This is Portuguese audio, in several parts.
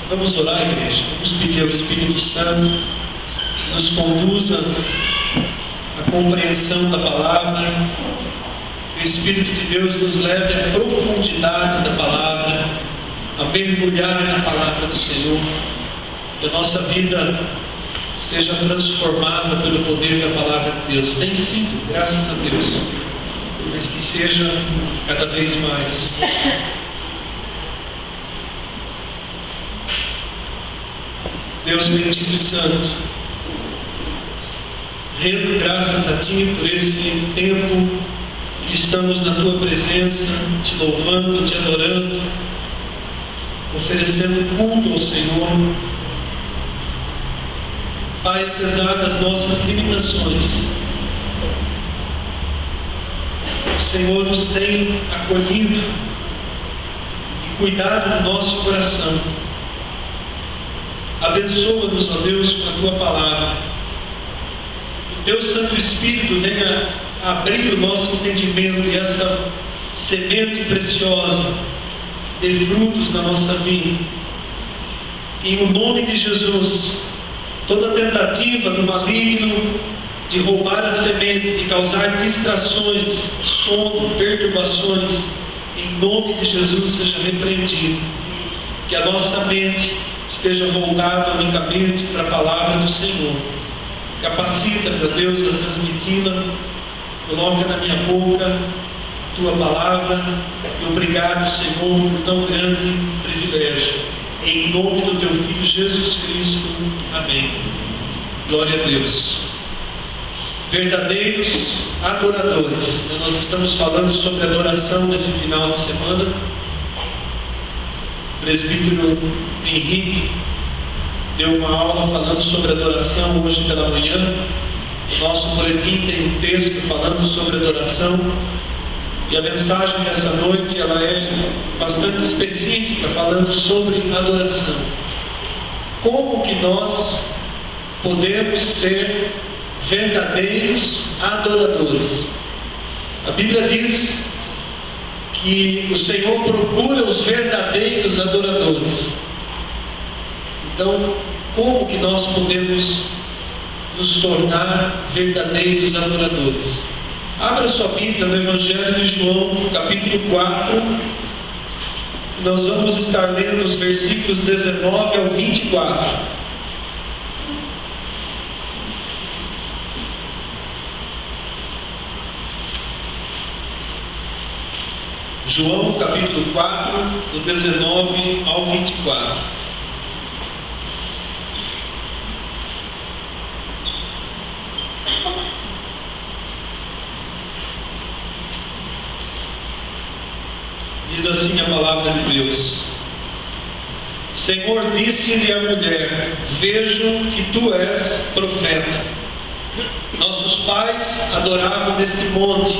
Vamos orar, igreja. Vamos pedir ao Espírito Santo que nos conduza à compreensão da palavra, que o Espírito de Deus nos leve à profundidade da palavra, a mergulhar na palavra do Senhor, que a nossa vida seja transformada pelo poder da palavra de Deus. Tem sido, graças a Deus, mas que seja cada vez mais. Deus bendito e santo, rendo graças a Ti por esse tempo que estamos na Tua presença, Te louvando, Te adorando, oferecendo culto ao Senhor. Pai, apesar das nossas limitações, o Senhor nos tem acolhido e cuidado do nosso coração. Abençoa-nos, ó Deus, com a Tua palavra. O Teu Santo Espírito venha abrir o nosso entendimento e essa semente preciosa dê frutos na nossa vida. Em o nome de Jesus, toda tentativa do maligno de roubar a semente, de causar distrações, sono, perturbações, em nome de Jesus seja repreendido. Que a nossa mente esteja voltada unicamente para a palavra do Senhor. Capacita, meu Deus, a transmiti-la. Coloca na minha boca a Tua palavra. E obrigado, Senhor, por tão grande privilégio. Em nome do Teu Filho Jesus Cristo. Amém. Glória a Deus. Verdadeiros adoradores. Nós estamos falando sobre adoração nesse final de semana. O presbítero Henrique deu uma aula falando sobre adoração hoje pela manhã. O nosso boletim tem um texto falando sobre adoração. E a mensagem dessa noite ela é bastante específica, falando sobre adoração. Como que nós podemos ser verdadeiros adoradores? A Bíblia diz que o Senhor procura os verdadeiros adoradores. Então, como que nós podemos nos tornar verdadeiros adoradores? Abra sua Bíblia no Evangelho de João, capítulo 4. Nós vamos estar lendo os versículos 19 ao 24. João, capítulo 4, do 19 ao 24. Diz assim a palavra de Deus: Senhor, disse-lhe a mulher: vejo que tu és profeta. Nossos pais adoravam neste monte.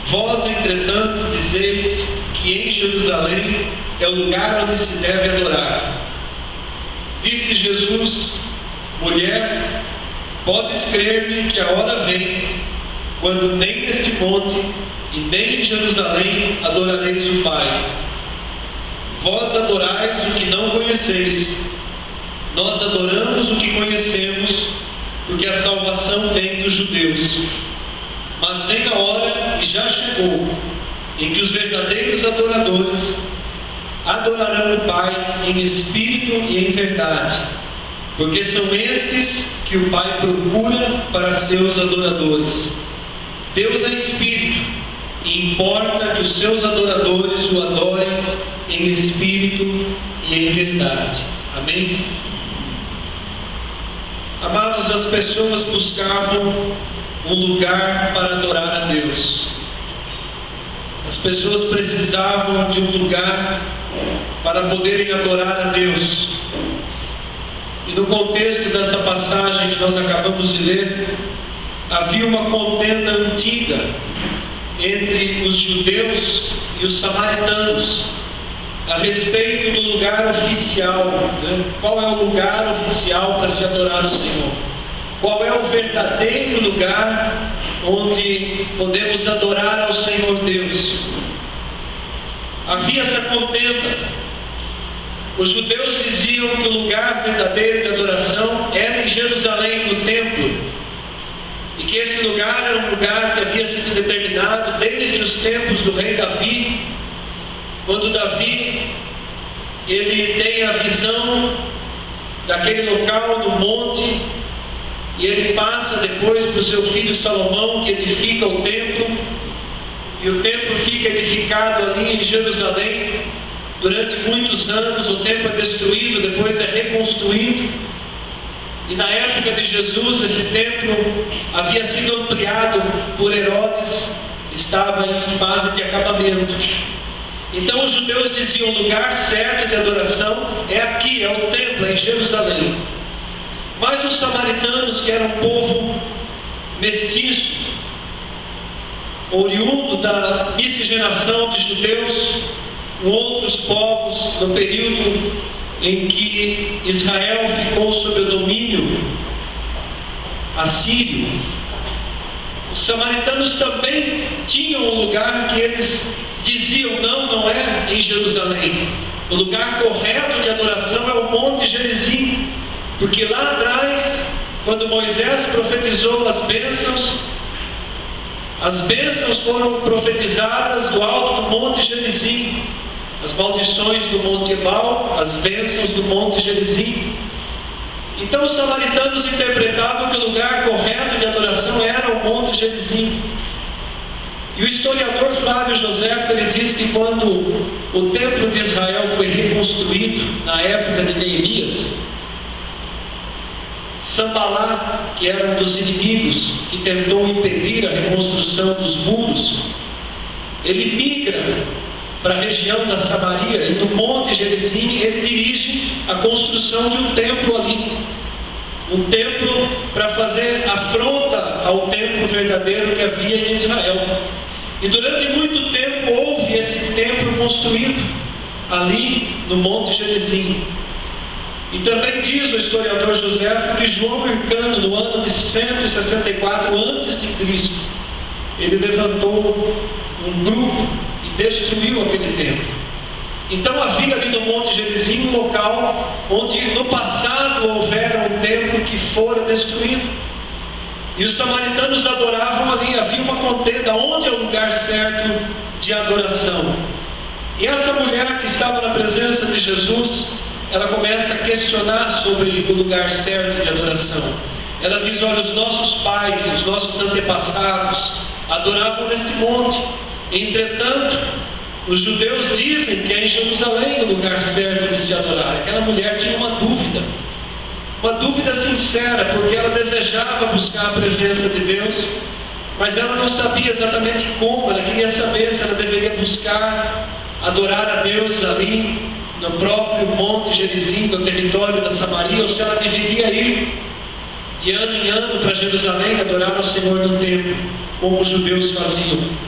Vós, entretanto, dizeis que em Jerusalém é o lugar onde se deve adorar. Disse Jesus: mulher, podes crer-me que a hora vem, quando nem neste monte e nem em Jerusalém adorareis o Pai. Vós adorais o que não conheceis. Nós adoramos o que conhecemos, porque a salvação vem dos judeus. Mas vem a hora, e já chegou, em que os verdadeiros adoradores adorarão o Pai em espírito e em verdade, porque são estes que o Pai procura para seus adoradores. Deus é espírito, e importa que os seus adoradores o adorem em espírito e em verdade. Amém? Amados, as pessoas buscavam um lugar para adorar a Deus. As pessoas precisavam de um lugar para poderem adorar a Deus. E no contexto dessa passagem que nós acabamos de ler, havia uma contenda antiga entre os judeus e os samaritanos a respeito do lugar oficial, né? Qual é o lugar oficial para se adorar o Senhor? Qual é o verdadeiro lugar onde podemos adorar ao Senhor Deus? Havia essa contenda. Os judeus diziam que o lugar verdadeiro de adoração era em Jerusalém, no templo, e que esse lugar era um lugar que havia sido determinado desde os tempos do rei Davi, quando Davi ele tem a visão daquele local no monte, e ele passa depois para o seu filho Salomão, que edifica o templo, e o templo fica edificado ali em Jerusalém. Durante muitos anos o templo é destruído, depois é reconstruído, e na época de Jesus esse templo havia sido ampliado por Herodes, estava em fase de acabamento. Então os judeus diziam: o lugar certo de adoração é aqui, é o templo, é em Jerusalém. Mas os samaritanos, que eram um povo mestiço, oriundo da miscigenação de judeus com outros povos, no período em que Israel ficou sob o domínio assírio, os samaritanos também tinham um lugar que eles diziam: não é em Jerusalém. O lugar correto de adoração é o Monte Gerizim, porque lá atrás, quando Moisés profetizou as bênçãos foram profetizadas do alto do Monte Gerizim. As maldições do Monte Ebal, as bênçãos do Monte Gerizim. Então os samaritanos interpretavam que o lugar correto de adoração era o Monte Gerizim. E o historiador Flávio José, ele diz que quando o templo de Israel foi reconstruído na época de Neemias, Sambalá, que era um dos inimigos que tentou impedir a reconstrução dos muros, ele migra para a região da Samaria, e no Monte Gerizim ele dirige a construção de um templo ali. Um templo para fazer afronta ao templo verdadeiro que havia em Israel. E durante muito tempo houve esse templo construído ali no Monte Gerizim. E também diz o historiador Joséfo que João Hircano, no ano de 164 a.C., ele levantou um grupo e destruiu aquele templo. Então havia ali no Monte Gerizim um local onde no passado houvera um templo que fora destruído. E os samaritanos adoravam ali, havia uma contenda onde é o lugar certo de adoração. E essa mulher que estava na presença de Jesus, ela começa a questionar sobre o lugar certo de adoração. Ela diz: olha, os nossos pais, os nossos antepassados adoravam nesse monte. Entretanto, os judeus dizem que é em Jerusalém o lugar certo de se adorar. Aquela mulher tinha uma dúvida sincera, porque ela desejava buscar a presença de Deus, mas ela não sabia exatamente como. Ela queria saber se ela deveria buscar adorar a Deus ali no próprio Monte Gerizim, no território da Samaria, ou se ela deveria ir de ano em ano para Jerusalém adorar ao Senhor no templo, como os judeus faziam.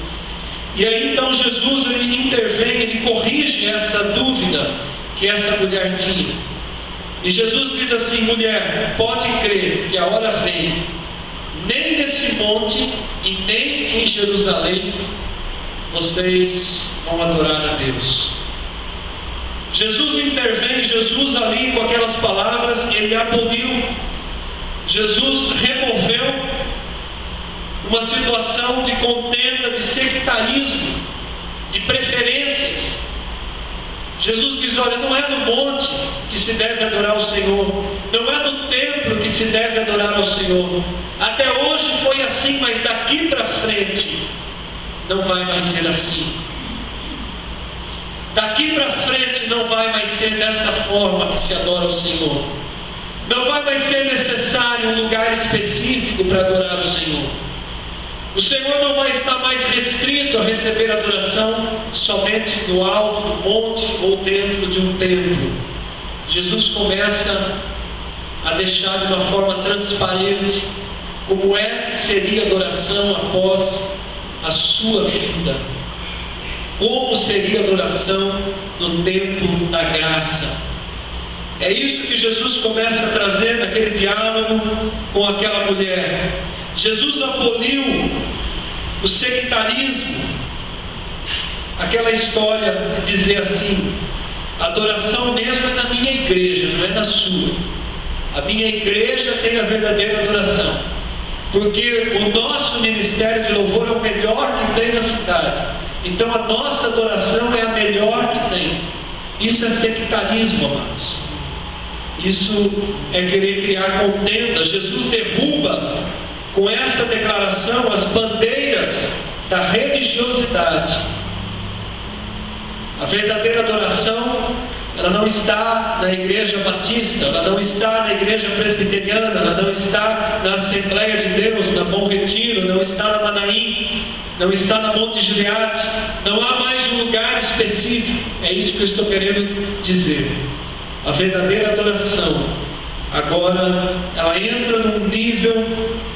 E aí então Jesus ele intervém, ele corrige essa dúvida que essa mulher tinha. E Jesus diz assim: mulher, pode crer que a hora vem, nem nesse monte e nem em Jerusalém vocês vão adorar a Deus. Jesus intervém, Jesus ali com aquelas palavras, ele aboliu, Jesus removeu uma situação de contenda, de sectarismo, de preferências. Jesus diz: olha, não é no monte que se deve adorar ao Senhor, não é no templo que se deve adorar ao Senhor. Até hoje foi assim, mas daqui para frente não vai mais ser assim. Daqui para frente não vai mais ser dessa forma que se adora ao Senhor. Não vai mais ser necessário um lugar específico para adorar o Senhor. O Senhor não vai estar mais restrito a receber adoração somente no alto do monte ou dentro de um templo. Jesus começa a deixar de uma forma transparente como é que seria a adoração após a sua vida. Como seria a adoração no tempo da graça. É isso que Jesus começa a trazer naquele diálogo com aquela mulher. Jesus aboliu o sectarismo, aquela história de dizer assim: A adoração mesmo é na minha igreja, não é na sua. A minha igreja tem a verdadeira adoração, porque o nosso ministério de louvor é o melhor que tem na cidade. Então a nossa adoração é a melhor que tem. Isso é sectarismo, amados. Isso é querer criar contenda. Jesus derruba com essa declaração as bandeiras da religiosidade. A verdadeira adoração, ela não está na igreja batista, ela não está na igreja presbiteriana, ela não está na Assembleia de Deus, na Bom Retiro, não está na Manaim, não está na Monte Gileade. Não há mais um lugar específico. É isso que eu estou querendo dizer. A verdadeira adoração, agora, ela entra num nível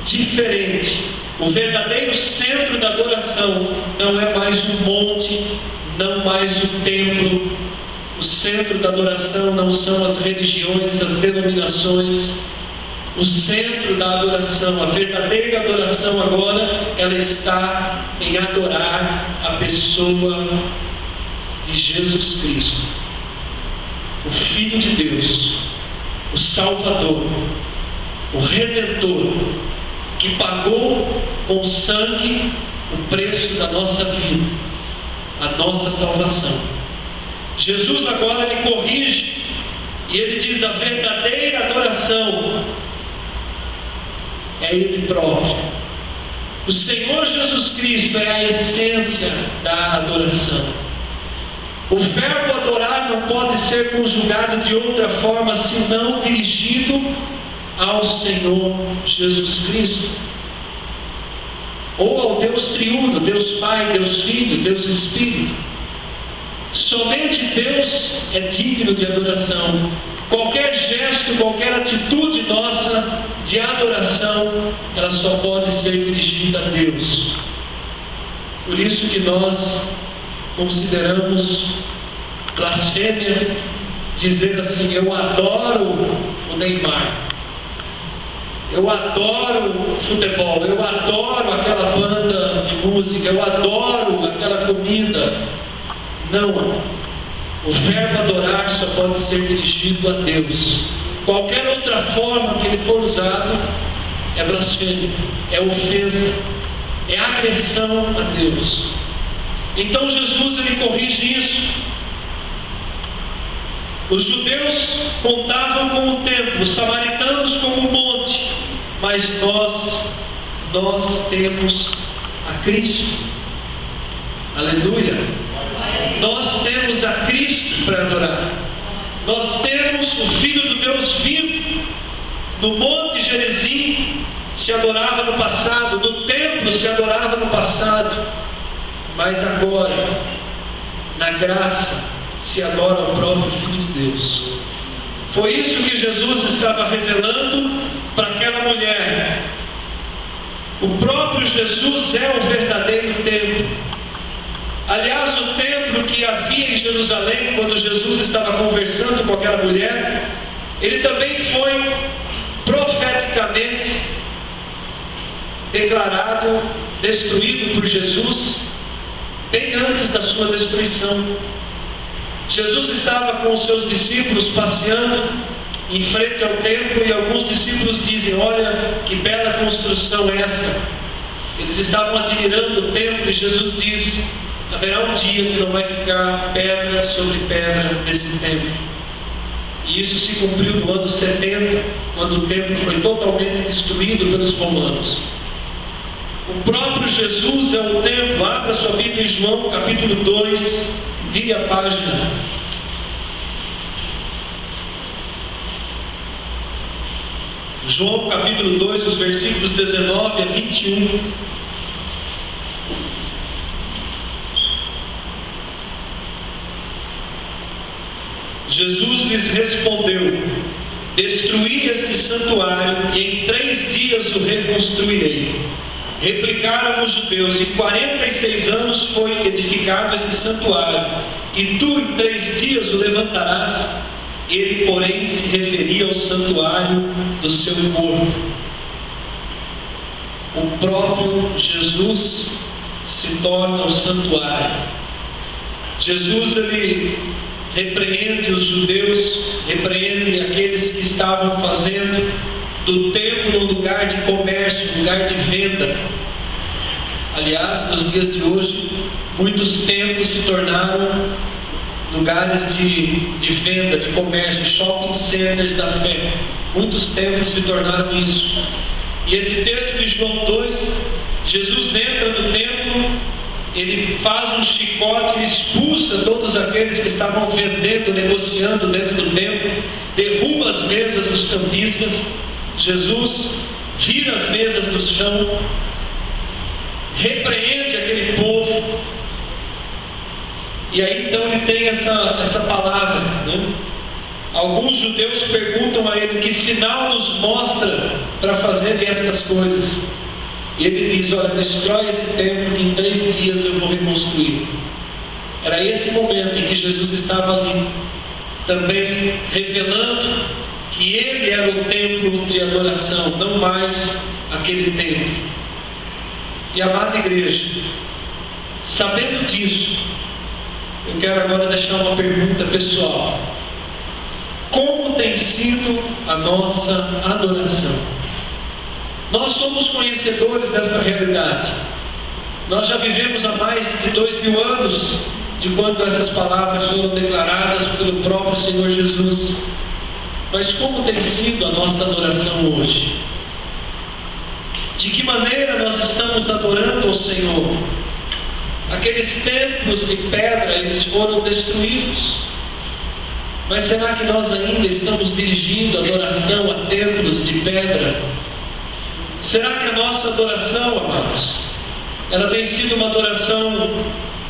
diferente. O verdadeiro centro da adoração não é mais o monte, não mais o templo. O centro da adoração não são as religiões, as denominações. O centro da adoração, a verdadeira adoração agora, ela está em adorar a pessoa de Jesus Cristo, o Filho de Deus, o Salvador, o Redentor, que pagou com sangue o preço da nossa vida, a nossa salvação. Jesus agora ele corrige e ele diz: a verdadeira adoração é Ele próprio. O Senhor Jesus Cristo é a essência da adoração. O verbo adorar não pode ser conjugado de outra forma senão dirigido ao Senhor Jesus Cristo, ou ao Deus triuno, Deus Pai, Deus Filho, Deus Espírito. Somente Deus é digno de adoração. Qualquer gesto, qualquer atitude nossa de adoração, ela só pode ser dirigida a Deus. Por isso que nós consideramos blasfêmia dizer assim: eu adoro o Neymar, eu adoro futebol, eu adoro aquela banda de música, eu adoro aquela comida. Não. O verbo adorar só pode ser dirigido a Deus. Qualquer outra forma que ele for usado é blasfêmia, é ofensa, é agressão a Deus. Então Jesus ele corrige isso. Os judeus contavam com o templo, os samaritanos com o monte, mas nós temos a Cristo. Aleluia! Nós temos a Cristo para adorar. Nós temos o Filho do Deus vivo. No Monte Gerizim se adorava no passado, no templo se adorava no passado, mas agora, na graça, se adora o próprio Filho de Deus. Foi isso que Jesus estava revelando para aquela mulher. O próprio Jesus é o verdadeiro templo. Aliás, o templo que havia em Jerusalém, quando Jesus estava conversando com aquela mulher, ele também foi profeticamente declarado, destruído por Jesus, bem antes da sua destruição. Jesus estava com os seus discípulos passeando em frente ao templo e alguns discípulos dizem: olha que bela construção é essa. Eles estavam admirando o templo e Jesus diz: haverá um dia que não vai ficar pedra sobre pedra desse templo. E isso se cumpriu no ano 70, quando o templo foi totalmente destruído pelos romanos. O próprio Jesus é o templo. Abra sua Bíblia em João capítulo 2, vire a página. João capítulo 2, os versículos 19 a 21. Jesus lhes respondeu: destruí este santuário e em 3 dias o reconstruirei. Replicaram os judeus: em 46 anos foi edificado este santuário, e tu em 3 dias o levantarás. Ele, porém, se referia ao santuário do seu corpo. O próprio Jesus se torna o santuário. Jesus ele repreende os judeus, repreende aqueles que estavam fazendo do templo um lugar de comércio, um lugar de venda. Aliás, nos dias de hoje, muitos templos se tornaram lugares de venda, de comércio, shopping centers da fé. Muitos templos se tornaram isso. E esse texto de João 2, Jesus entra no templo, ele faz um chicote, ele expulsa todos aqueles que estavam vendendo, negociando dentro do templo, derruba as mesas dos cambistas. Jesus vira as mesas do chão, repreende aquele povo. E aí então ele tem essa palavra, né? Alguns judeus perguntam a ele: que sinal nos mostra para fazer estas coisas? E ele diz: olha, destrói esse templo que em 3 dias eu vou reconstruir. Era esse momento em que Jesus estava ali, também revelando que ele era o templo de adoração, não mais aquele templo. E amada igreja, sabendo disso, eu quero agora deixar uma pergunta pessoal: como tem sido a nossa adoração? Nós somos conhecedores dessa realidade. Nós já vivemos há mais de 2000 anos de quando essas palavras foram declaradas pelo próprio Senhor Jesus. Mas como tem sido a nossa adoração hoje? De que maneira nós estamos adorando ao Senhor? Aqueles templos de pedra, eles foram destruídos. Mas será que nós ainda estamos dirigindo adoração a templos de pedra? Será que a nossa adoração, amados, ela tem sido uma adoração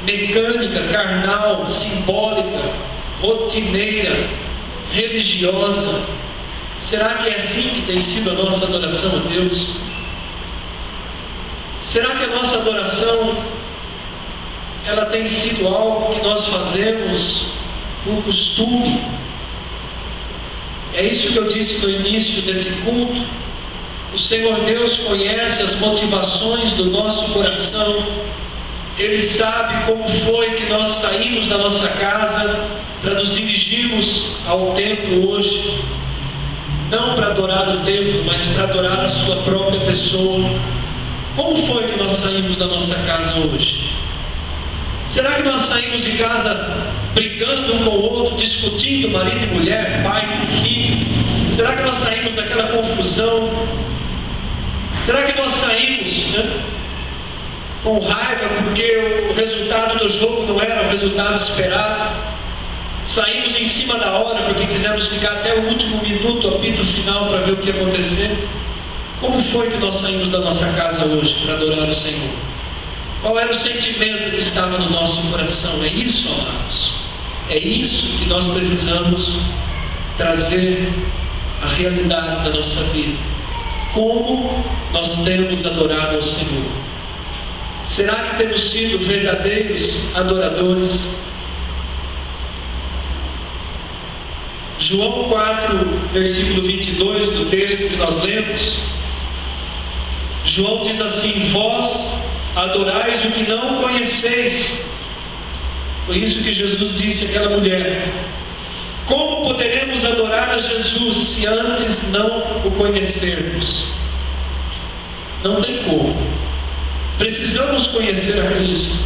mecânica, carnal, simbólica, rotineira, religiosa? Será que é assim que tem sido a nossa adoração a Deus? Será que a nossa adoração ela tem sido algo que nós fazemos por costume? É isso que eu disse no início desse culto. O Senhor Deus conhece as motivações do nosso coração. Ele sabe como foi que nós saímos da nossa casa para nos dirigirmos ao templo hoje. Não para adorar o templo, mas para adorar a sua própria pessoa. Como foi que nós saímos da nossa casa hoje? Será que nós saímos de casa brigando um com o outro, discutindo marido e mulher, pai e filho? Será que nós saímos daquela confusão? Será que nós saímos, com raiva porque o resultado do jogo não era o resultado esperado? Saímos em cima da hora porque quisemos ficar até o último minuto, o apito final, para ver o que ia acontecer? Como foi que nós saímos da nossa casa hoje para adorar o Senhor? Qual era o sentimento que estava no nosso coração? É isso, amados. É isso que nós precisamos trazer à realidade da nossa vida. Como nós temos adorado ao Senhor? Será que temos sido verdadeiros adoradores? João 4, versículo 22 do texto que nós lemos, João diz assim: vós adorais o que não conheceis. Foi isso que Jesus disse àquela mulher. Como poderemos adorar a Jesus se antes não o conhecermos? Não tem como. Precisamos conhecer a Cristo.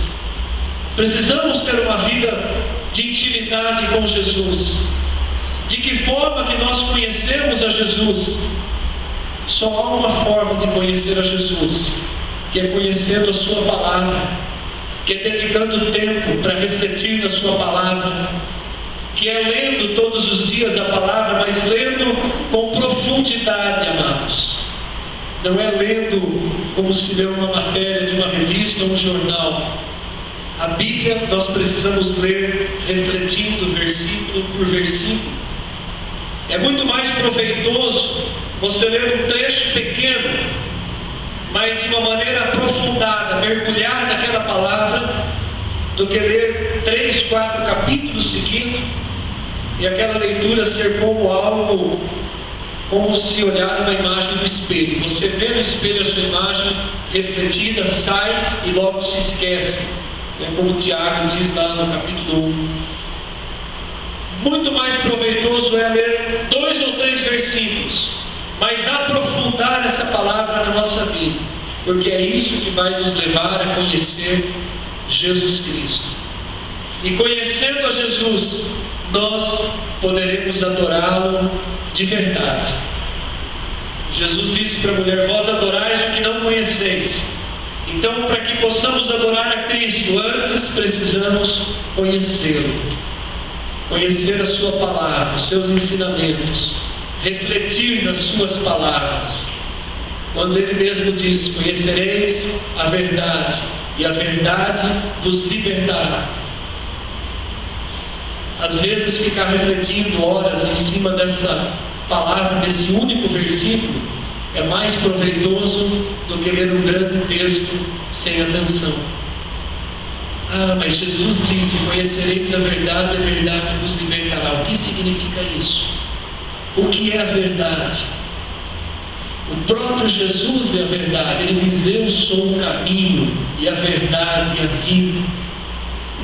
Precisamos ter uma vida de intimidade com Jesus. De que forma que nós conhecemos a Jesus? Só há uma forma de conhecer a Jesus, que é conhecendo a sua palavra, que é dedicando tempo para refletir na sua palavra, que é lendo todos os dias a palavra, mas lendo com profundidade, amados. Não é lendo como se lê uma matéria de uma revista ou um jornal. A Bíblia nós precisamos ler refletindo versículo por versículo. É muito mais proveitoso você ler um trecho pequeno, mas de uma maneira aprofundada, mergulhar naquela palavra, do que ler 3, 4 capítulos seguidos e aquela leitura ser como algo, como se olhar uma imagem no espelho. Você vê no espelho a sua imagem refletida, sai e logo se esquece. É como o Tiago diz lá no capítulo 1. Muito mais proveitoso é ler 2 ou 3 versículos, mas aprofundar essa palavra na nossa vida, porque é isso que vai nos levar a conhecer Jesus Cristo. E conhecendo a Jesus, nós poderemos adorá-lo de verdade. Jesus disse para a mulher: vós adorais o que não conheceis. Então, para que possamos adorar a Cristo, antes precisamos conhecê-lo, conhecer a sua palavra, os seus ensinamentos, refletir nas suas palavras. Quando ele mesmo diz: conhecereis a verdade, e a verdade vos libertará. Às vezes ficar refletindo horas em cima dessa palavra, desse único versículo, é mais proveitoso do que ler um grande texto sem atenção. Mas Jesus disse: conhecereis a verdade vos libertará. O que significa isso? O que é a verdade? O próprio Jesus é a verdade. Ele diz: eu sou o caminho e a verdade e a vida.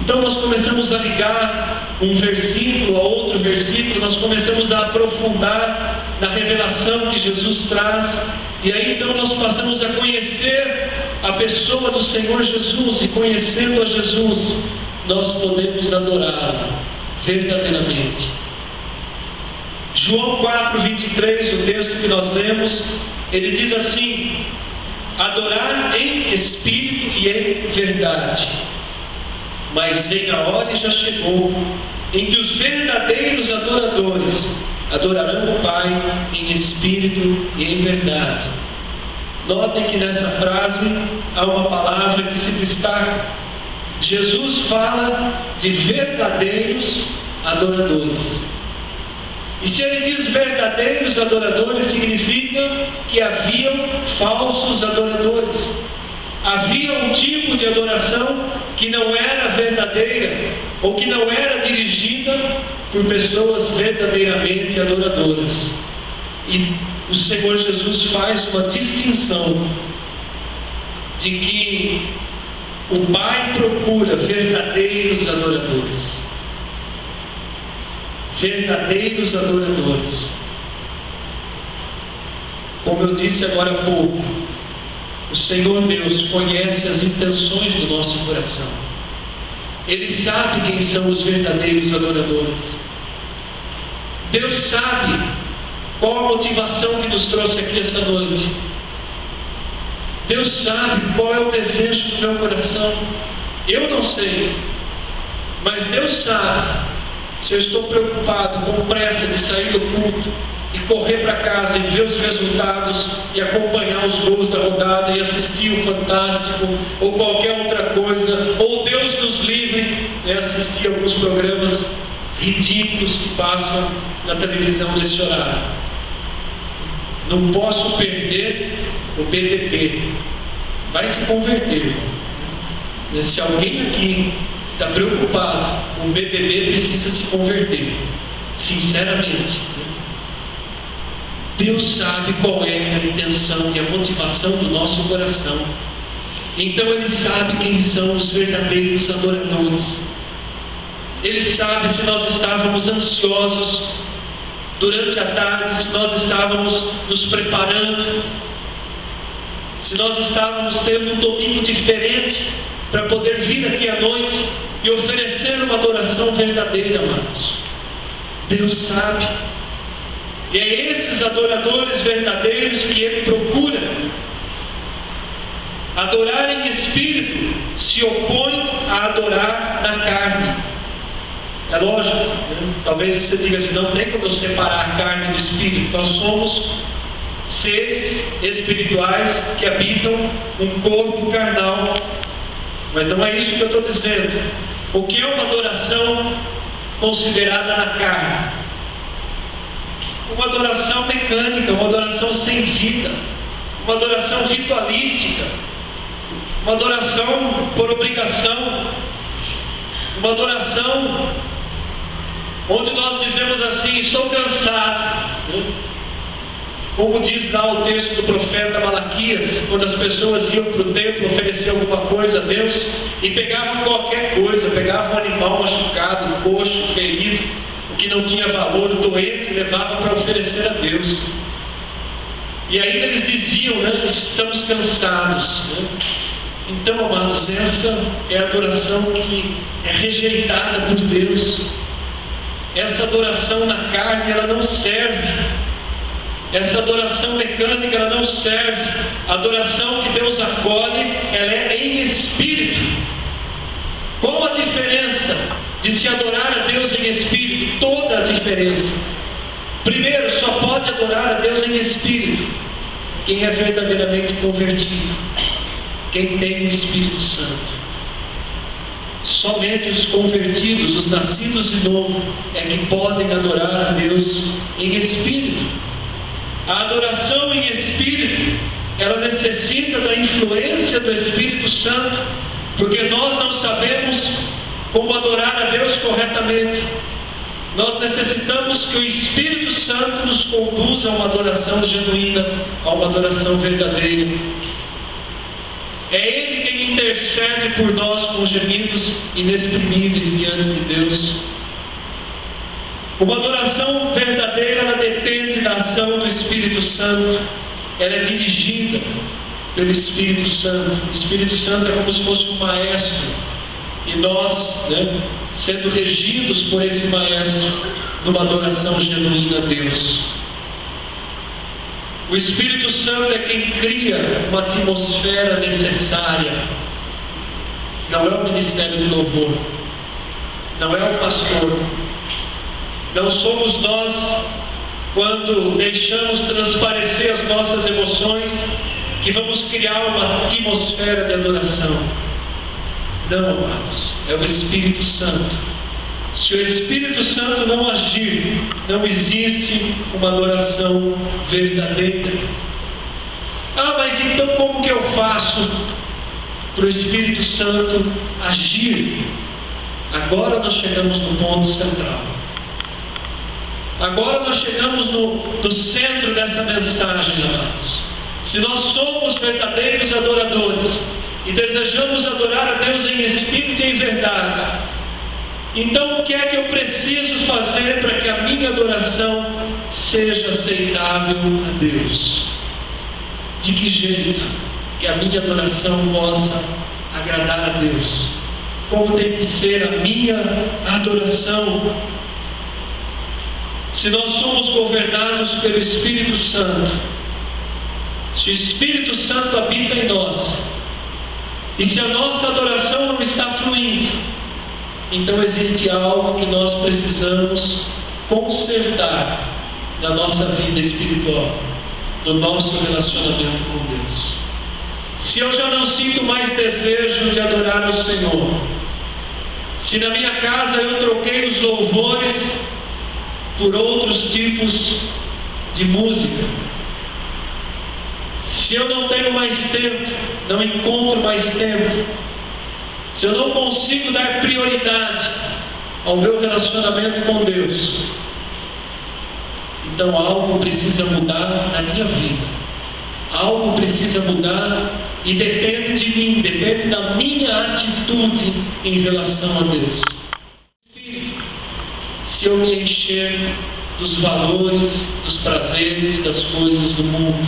Então nós começamos a ligar um versículo a outro versículo, nós começamos a aprofundar na revelação que Jesus traz, e aí então nós passamos a conhecer a pessoa do Senhor Jesus, e conhecendo a Jesus, nós podemos adorá-lo verdadeiramente. João 4:23, o texto que nós lemos, ele diz assim: adorar em espírito e em verdade. Mas vem a hora e já chegou, em que os verdadeiros adoradores adorarão o Pai em espírito e em verdade. Notem que nessa frase há uma palavra que se destaca. Jesus fala de verdadeiros adoradores. E se ele diz verdadeiros adoradores, significa que haviam falsos adoradores. Havia um tipo de adoração que não era verdadeira, ou que não era dirigida por pessoas verdadeiramente adoradoras. E o Senhor Jesus faz uma distinção de que o Pai procura verdadeiros adoradores. Verdadeiros adoradores. Como eu disse agora há pouco, o Senhor Deus conhece as intenções do nosso coração. Ele sabe quem são os verdadeiros adoradores. Deus sabe qual a motivação que nos trouxe aqui essa noite. Deus sabe qual é o desejo do meu coração. Eu não sei, mas Deus sabe. Se eu estou preocupado, com pressa de sair do culto e correr para casa e ver os resultados e acompanhar os gols da rodada e assistir o Fantástico ou qualquer outra coisa, ou Deus nos livre, assistir alguns programas ridículos que passam na televisão nesse horário. Não posso perder o BBB. Vai se converter. Se alguém aqui está preocupado, o BBB precisa se converter. Sinceramente. Deus sabe qual é a intenção e a motivação do nosso coração. Então Ele sabe quem são os verdadeiros adoradores. Ele sabe se nós estávamos ansiosos durante a tarde, se nós estávamos nos preparando, se nós estávamos tendo um domingo diferente para poder vir aqui à noite e oferecer uma adoração verdadeira, amados. Deus sabe. E é esses adoradores verdadeiros que Ele procura. Adorar em espírito se opõe a adorar na carne. É lógico, né? Talvez você diga assim: não tem como eu separar a carne do espírito. Nós somos seres espirituais que habitam um corpo carnal. Mas não é isso que eu estou dizendo. O que é uma adoração considerada na carne? Uma adoração mecânica, uma adoração sem vida, uma adoração ritualística, uma adoração por obrigação, uma adoração onde nós dizemos assim: estou cansado. Como diz lá o texto do profeta Malaquias, quando as pessoas iam para o templo oferecer alguma coisa a Deus e pegavam qualquer coisa, pegavam um animal machucado, coxo, ferido, o que não tinha valor, o doente, levava para oferecer a Deus. E ainda eles diziam, né, estamos cansados, né? Então, amados, essa é a adoração que é rejeitada por Deus. Essa adoração na carne, ela não serve. Essa adoração mecânica, ela não serve. A adoração que Deus acolhe, ela é em espírito. Qual a diferença de se adorar a Deus em espírito? Toda a diferença. Primeiro, só pode adorar a Deus em espírito quem é verdadeiramente convertido, quem tem o Espírito Santo. Somente os convertidos, os nascidos de novo, é que podem adorar a Deus em espírito. A adoração em espírito, ela necessita da influência do Espírito Santo, porque nós não sabemos como adorar a Deus corretamente. Nós necessitamos que o Espírito Santo nos conduza a uma adoração genuína, a uma adoração verdadeira. É Ele quem intercede por nós com gemidos inexprimíveis diante de Deus. Uma adoração verdadeira, ela depende da ação do Espírito Santo. Ela é dirigida pelo Espírito Santo. O Espírito Santo é como se fosse um maestro. E nós, né, sendo regidos por esse maestro, numa adoração genuína a Deus. O Espírito Santo é quem cria uma atmosfera necessária. Não é o ministério de louvor, não é o pastor, não somos nós, quando deixamos transparecer as nossas emoções, que vamos criar uma atmosfera de adoração. Não, amados, é o Espírito Santo. Se o Espírito Santo não agir, não existe uma adoração verdadeira. Ah, mas então como que eu faço para o Espírito Santo agir? Agora nós chegamos no ponto central. Agora nós chegamos no centro dessa mensagem, amados. Se nós somos verdadeiros adoradores e desejamos adorar a Deus em espírito e em verdade, então o que é que eu preciso fazer para que a minha adoração seja aceitável a Deus? De que jeito que a minha adoração possa agradar a Deus? Como tem que ser a minha adoração? Se nós somos governados pelo Espírito Santo, se o Espírito Santo habita em nós, e se a nossa adoração não está fluindo, então existe algo que nós precisamos consertar na nossa vida espiritual, no nosso relacionamento com Deus. Se eu já não sinto mais desejo de adorar o Senhor, se na minha casa eu troquei os louvores por outros tipos de música, se eu não tenho mais tempo, não encontro mais tempo, se eu não consigo dar prioridade ao meu relacionamento com Deus, então algo precisa mudar na minha vida. Algo precisa mudar e depende de mim, depende da minha atitude em relação a Deus. Se eu me encher dos valores, dos prazeres, das coisas do mundo,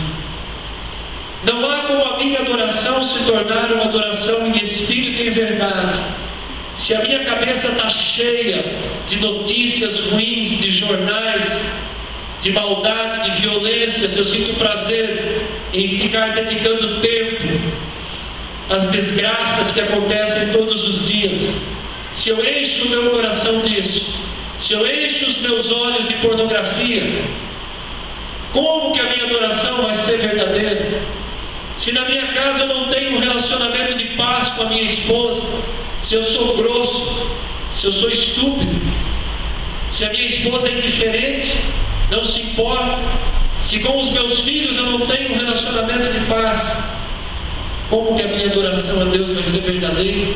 não há como a minha adoração se tornar uma adoração em espírito e em verdade, se a minha cabeça está cheia de notícias ruins, de jornais, de maldade, de violência. Se eu sinto prazer em ficar dedicando tempo às desgraças que acontecem todos os dias, se eu encho o meu coração disso, se eu encho os meus olhos de pornografia, como que a minha adoração vai ser verdadeira? Se na minha casa eu não tenho um relacionamento de paz com a minha esposa, se eu sou grosso, se eu sou estúpido, se a minha esposa é indiferente, não se importa, se com os meus filhos eu não tenho um relacionamento de paz, como que a minha adoração a Deus vai ser verdadeira?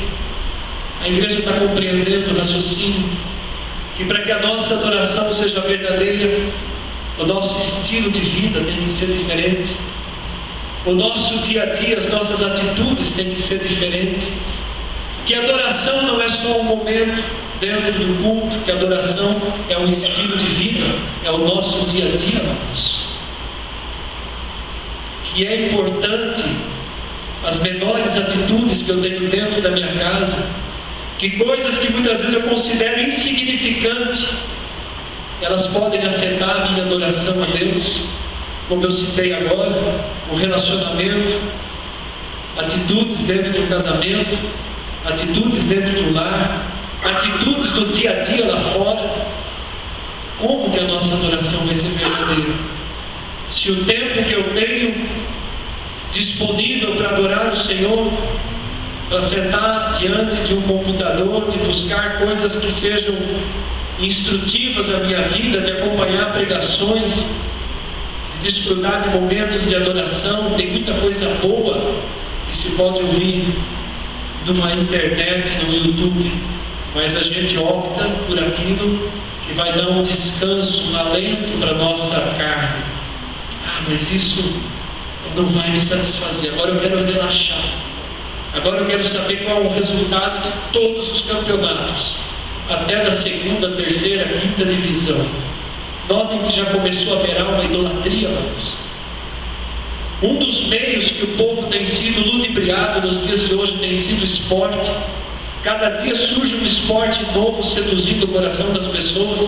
A igreja está compreendendo o raciocínio, que para que a nossa adoração seja verdadeira, o nosso estilo de vida tem que ser diferente, o nosso dia a dia, as nossas atitudes têm que ser diferentes, que a adoração não é só um momento, dentro do culto que a adoração é um estilo de vida, é o nosso dia a dia, amados. Que é importante as menores atitudes que eu tenho dentro da minha casa, que coisas que muitas vezes eu considero insignificantes, elas podem afetar a minha adoração a Deus, como eu citei agora, o relacionamento, atitudes dentro do casamento, atitudes dentro do lar, atitudes do dia a dia lá fora. Como que a nossa adoração vai ser verdadeira? Se o tempo que eu tenho disponível para adorar o Senhor, para sentar diante de um computador, de buscar coisas que sejam instrutivas à minha vida, de acompanhar pregações, de desfrutar de momentos de adoração, tem muita coisa boa que se pode ouvir numa internet, no YouTube, mas a gente opta por aquilo que vai dar um descanso, um alento para a nossa carne. Ah, mas isso não vai me satisfazer, agora eu quero relaxar, agora eu quero saber qual é o resultado de todos os campeonatos, até da segunda, terceira, quinta divisão. Notem que já começou a virar uma idolatria, amados. Um dos meios que o povo tem sido ludibriado nos dias de hoje tem sido o esporte. Cada dia surge um esporte novo seduzindo o coração das pessoas.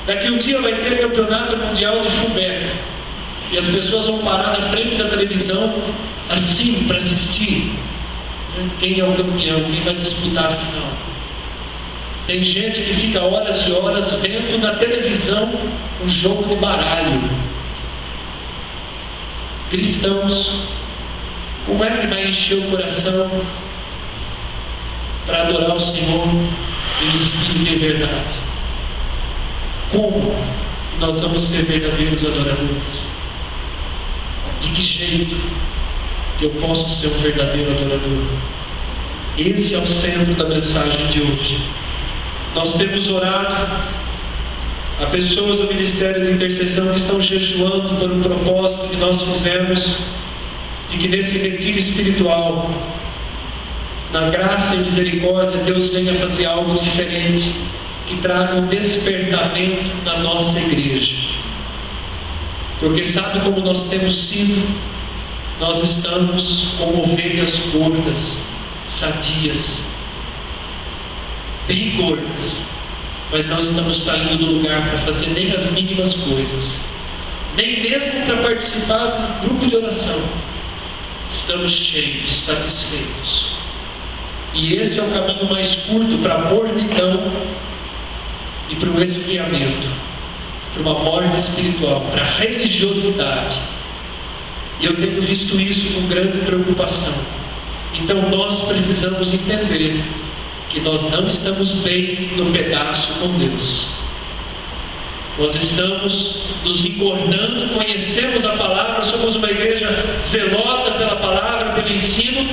Daqui um dia vai ter campeonato mundial de fumeca, e as pessoas vão parar na frente da televisão assim para assistir quem é o campeão, quem vai disputar a final. Tem gente que fica horas e horas vendo na televisão um jogo de baralho. Cristãos, como é que vai encher o coração para adorar o Senhor em espírito e em verdade? Como nós vamos ser verdadeiros adoradores? De que jeito eu posso ser um verdadeiro adorador? Esse é o centro da mensagem de hoje. Nós temos orado a pessoas do Ministério de Intercessão que estão jejuando por um propósito que nós fizemos, de que nesse retiro espiritual, na graça e misericórdia, Deus venha fazer algo diferente, que traga um despertamento na nossa igreja. Porque sabe como nós temos sido? Nós estamos como ovelhas gordas, sadias, bem gordas, mas não estamos saindo do lugar para fazer nem as mínimas coisas, nem mesmo para participar do grupo de oração. Estamos cheios, satisfeitos. E esse é o caminho mais curto para a mornidão e para o esfriamento, para uma morte espiritual, para a religiosidade. E eu tenho visto isso com grande preocupação. Então nós precisamos entender que nós não estamos bem no pedaço com Deus. Nós estamos nos engordando, conhecemos a palavra, somos uma igreja zelosa pela palavra, pelo ensino,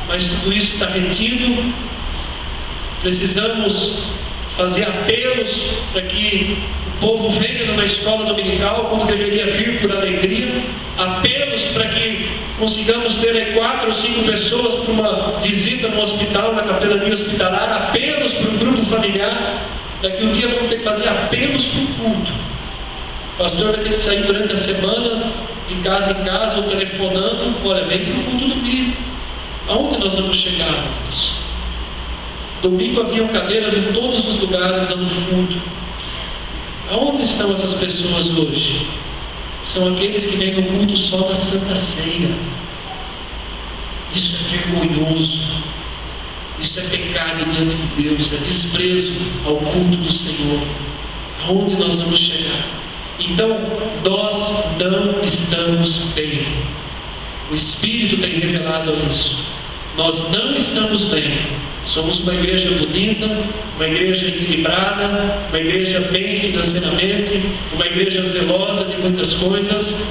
mas tudo isso está retido. Precisamos fazer apelos para que o povo venha numa escola dominical quando deveria vir por alegria, apelos para que consigamos ter aí 4 ou 5 pessoas para uma visita no hospital, na capelania hospitalar, apelos para um grupo familiar. Daqui um dia vamos ter que fazer apelos para o culto. O pastor vai ter que sair durante a semana, de casa em casa, ou telefonando: olha, vem para o culto domingo. Aonde nós vamos chegar, irmãos? Domingo haviam cadeiras em todos os lugares dando culto. Aonde estão essas pessoas hoje? São aqueles que vêm no culto só na Santa Ceia. Isso é vergonhoso. Isso é pecado diante de Deus. É desprezo ao culto do Senhor. Aonde nós vamos chegar? Então, nós não estamos bem. O Espírito tem revelado isso. Nós não estamos bem. Somos uma igreja bonita, uma igreja equilibrada, uma igreja bem financeiramente, uma igreja zelosa de muitas coisas,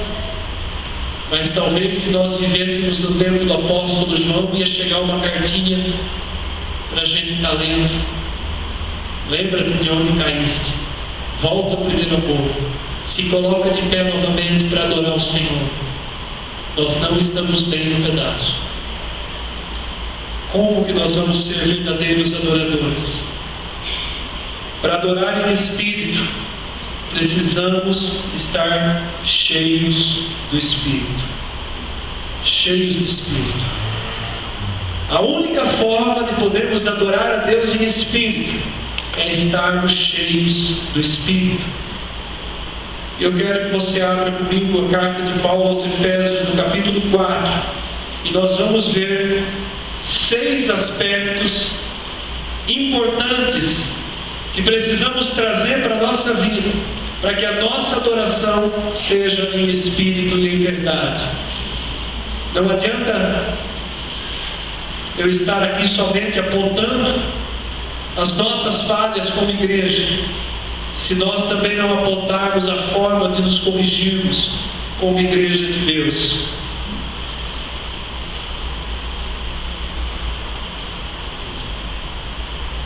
mas talvez se nós vivêssemos no tempo do apóstolo João, ia chegar uma cartinha para a gente estar lendo: lembra-te de onde caíste, volta ao primeiro amor, se coloca de pé novamente para adorar o Senhor. Nós não estamos bem no pedaço. Como que nós vamos ser verdadeiros adoradores? Para adorar em espírito, precisamos estar cheios do Espírito. Cheios do Espírito. A única forma de podermos adorar a Deus em espírito é estarmos cheios do Espírito. Eu quero que você abra comigo a carta de Paulo aos Efésios, no capítulo 4, e nós vamos ver 6 aspectos importantes que precisamos trazer para a nossa vida, para que a nossa adoração seja em espírito e em verdade. Não adianta eu estar aqui somente apontando as nossas falhas como igreja, se nós também não apontarmos a forma de nos corrigirmos como igreja de Deus.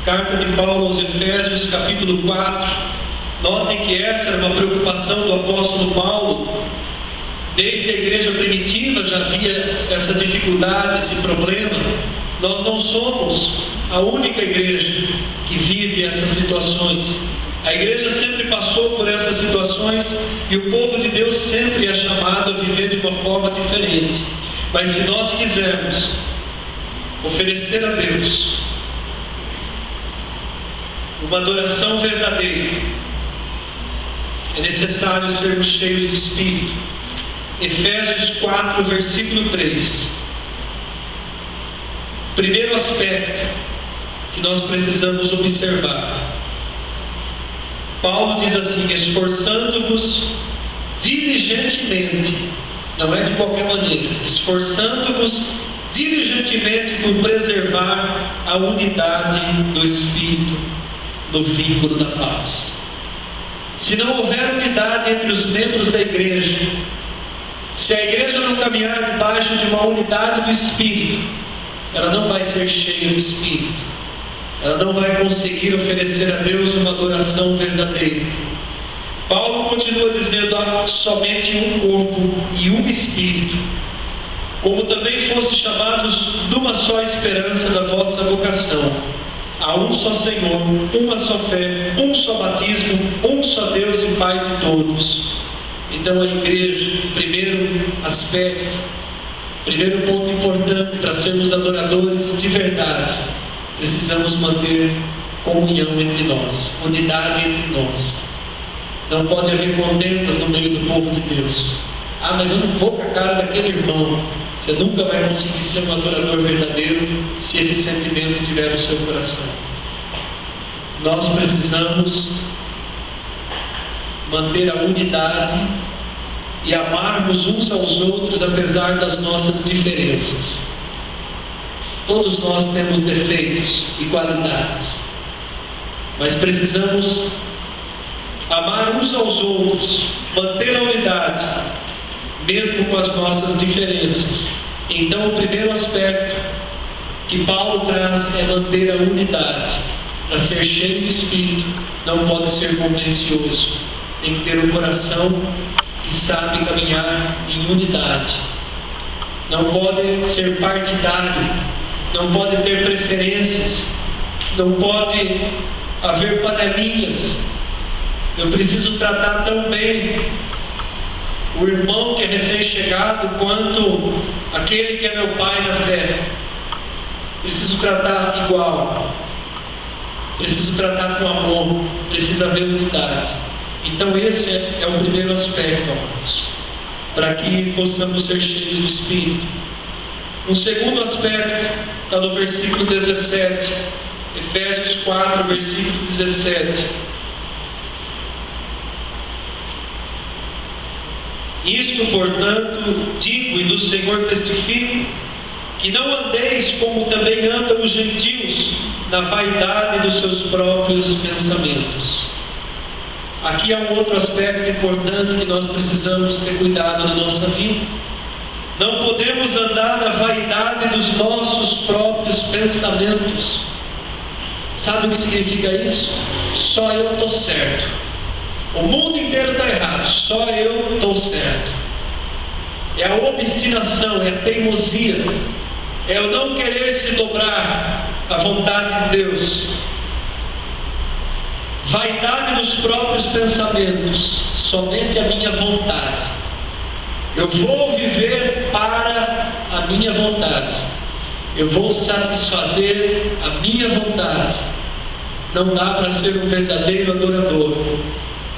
Carta de Paulo aos Efésios, capítulo 4. Notem que essa era uma preocupação do apóstolo Paulo. Desde a igreja primitiva já havia essa dificuldade, esse problema. Nós não somos a única igreja que vive essas situações. A igreja sempre passou por essas situações e o povo de Deus sempre é chamado a viver de uma forma diferente. Mas se nós quisermos oferecer a Deus uma adoração verdadeira, é necessário sermos cheios do Espírito. Efésios 4, versículo 3. Primeiro aspecto que nós precisamos observar. Paulo diz assim: esforçando-vos diligentemente, não é de qualquer maneira, esforçando-vos diligentemente por preservar a unidade do Espírito no vínculo da paz. Se não houver unidade entre os membros da igreja, se a igreja não caminhar debaixo de uma unidade do Espírito, ela não vai ser cheia do Espírito. Ela não vai conseguir oferecer a Deus uma adoração verdadeira. Paulo continua dizendo: há somente um corpo e um Espírito, como também foste chamados numa só esperança da vossa vocação. Há um só Senhor, uma só fé, um só batismo, um só Deus e Pai de todos. Então a igreja, primeiro aspecto, primeiro ponto importante para sermos adoradores de verdade, precisamos manter comunhão entre nós, unidade entre nós. Não pode haver contendas no meio do povo de Deus. Ah, mas eu não vou com a cara daquele irmão. Você nunca vai conseguir ser um adorador verdadeiro se esse sentimento estiver no seu coração. Nós precisamos manter a unidade e amarmos uns aos outros apesar das nossas diferenças. Todos nós temos defeitos e qualidades, mas precisamos amar uns aos outros, manter a unidade, mesmo com as nossas diferenças. Então, o primeiro aspecto que Paulo traz é manter a unidade. Para ser cheio do Espírito, não pode ser contencioso. Tem que ter um coração que sabe caminhar em unidade. Não pode ser partidário. Não pode ter preferências. Não pode haver panelinhas. Eu preciso tratar tão bem o irmão que é recém-chegado quanto aquele que é meu pai na fé. Preciso tratar igual. Preciso tratar com amor. Precisa haver unidade. Então esse é o primeiro aspecto, amados, para que possamos ser cheios do Espírito. Um segundo aspecto está no versículo 17. Efésios 4, versículo 17. Isto, portanto, digo e do Senhor testifico, que não andeis como também andam os gentios, na vaidade dos seus próprios pensamentos. Aqui há um outro aspecto importante que nós precisamos ter cuidado na nossa vida. Não podemos andar na vaidade dos nossos próprios pensamentos. Sabe o que significa isso? Só eu estou certo. O mundo inteiro está errado, só eu estou certo. É a obstinação, é a teimosia, é o não querer se dobrar à vontade de Deus. Vaidade nos próprios pensamentos, somente a minha vontade. Eu vou viver para a minha vontade. Eu vou satisfazer a minha vontade. Não dá para ser um verdadeiro adorador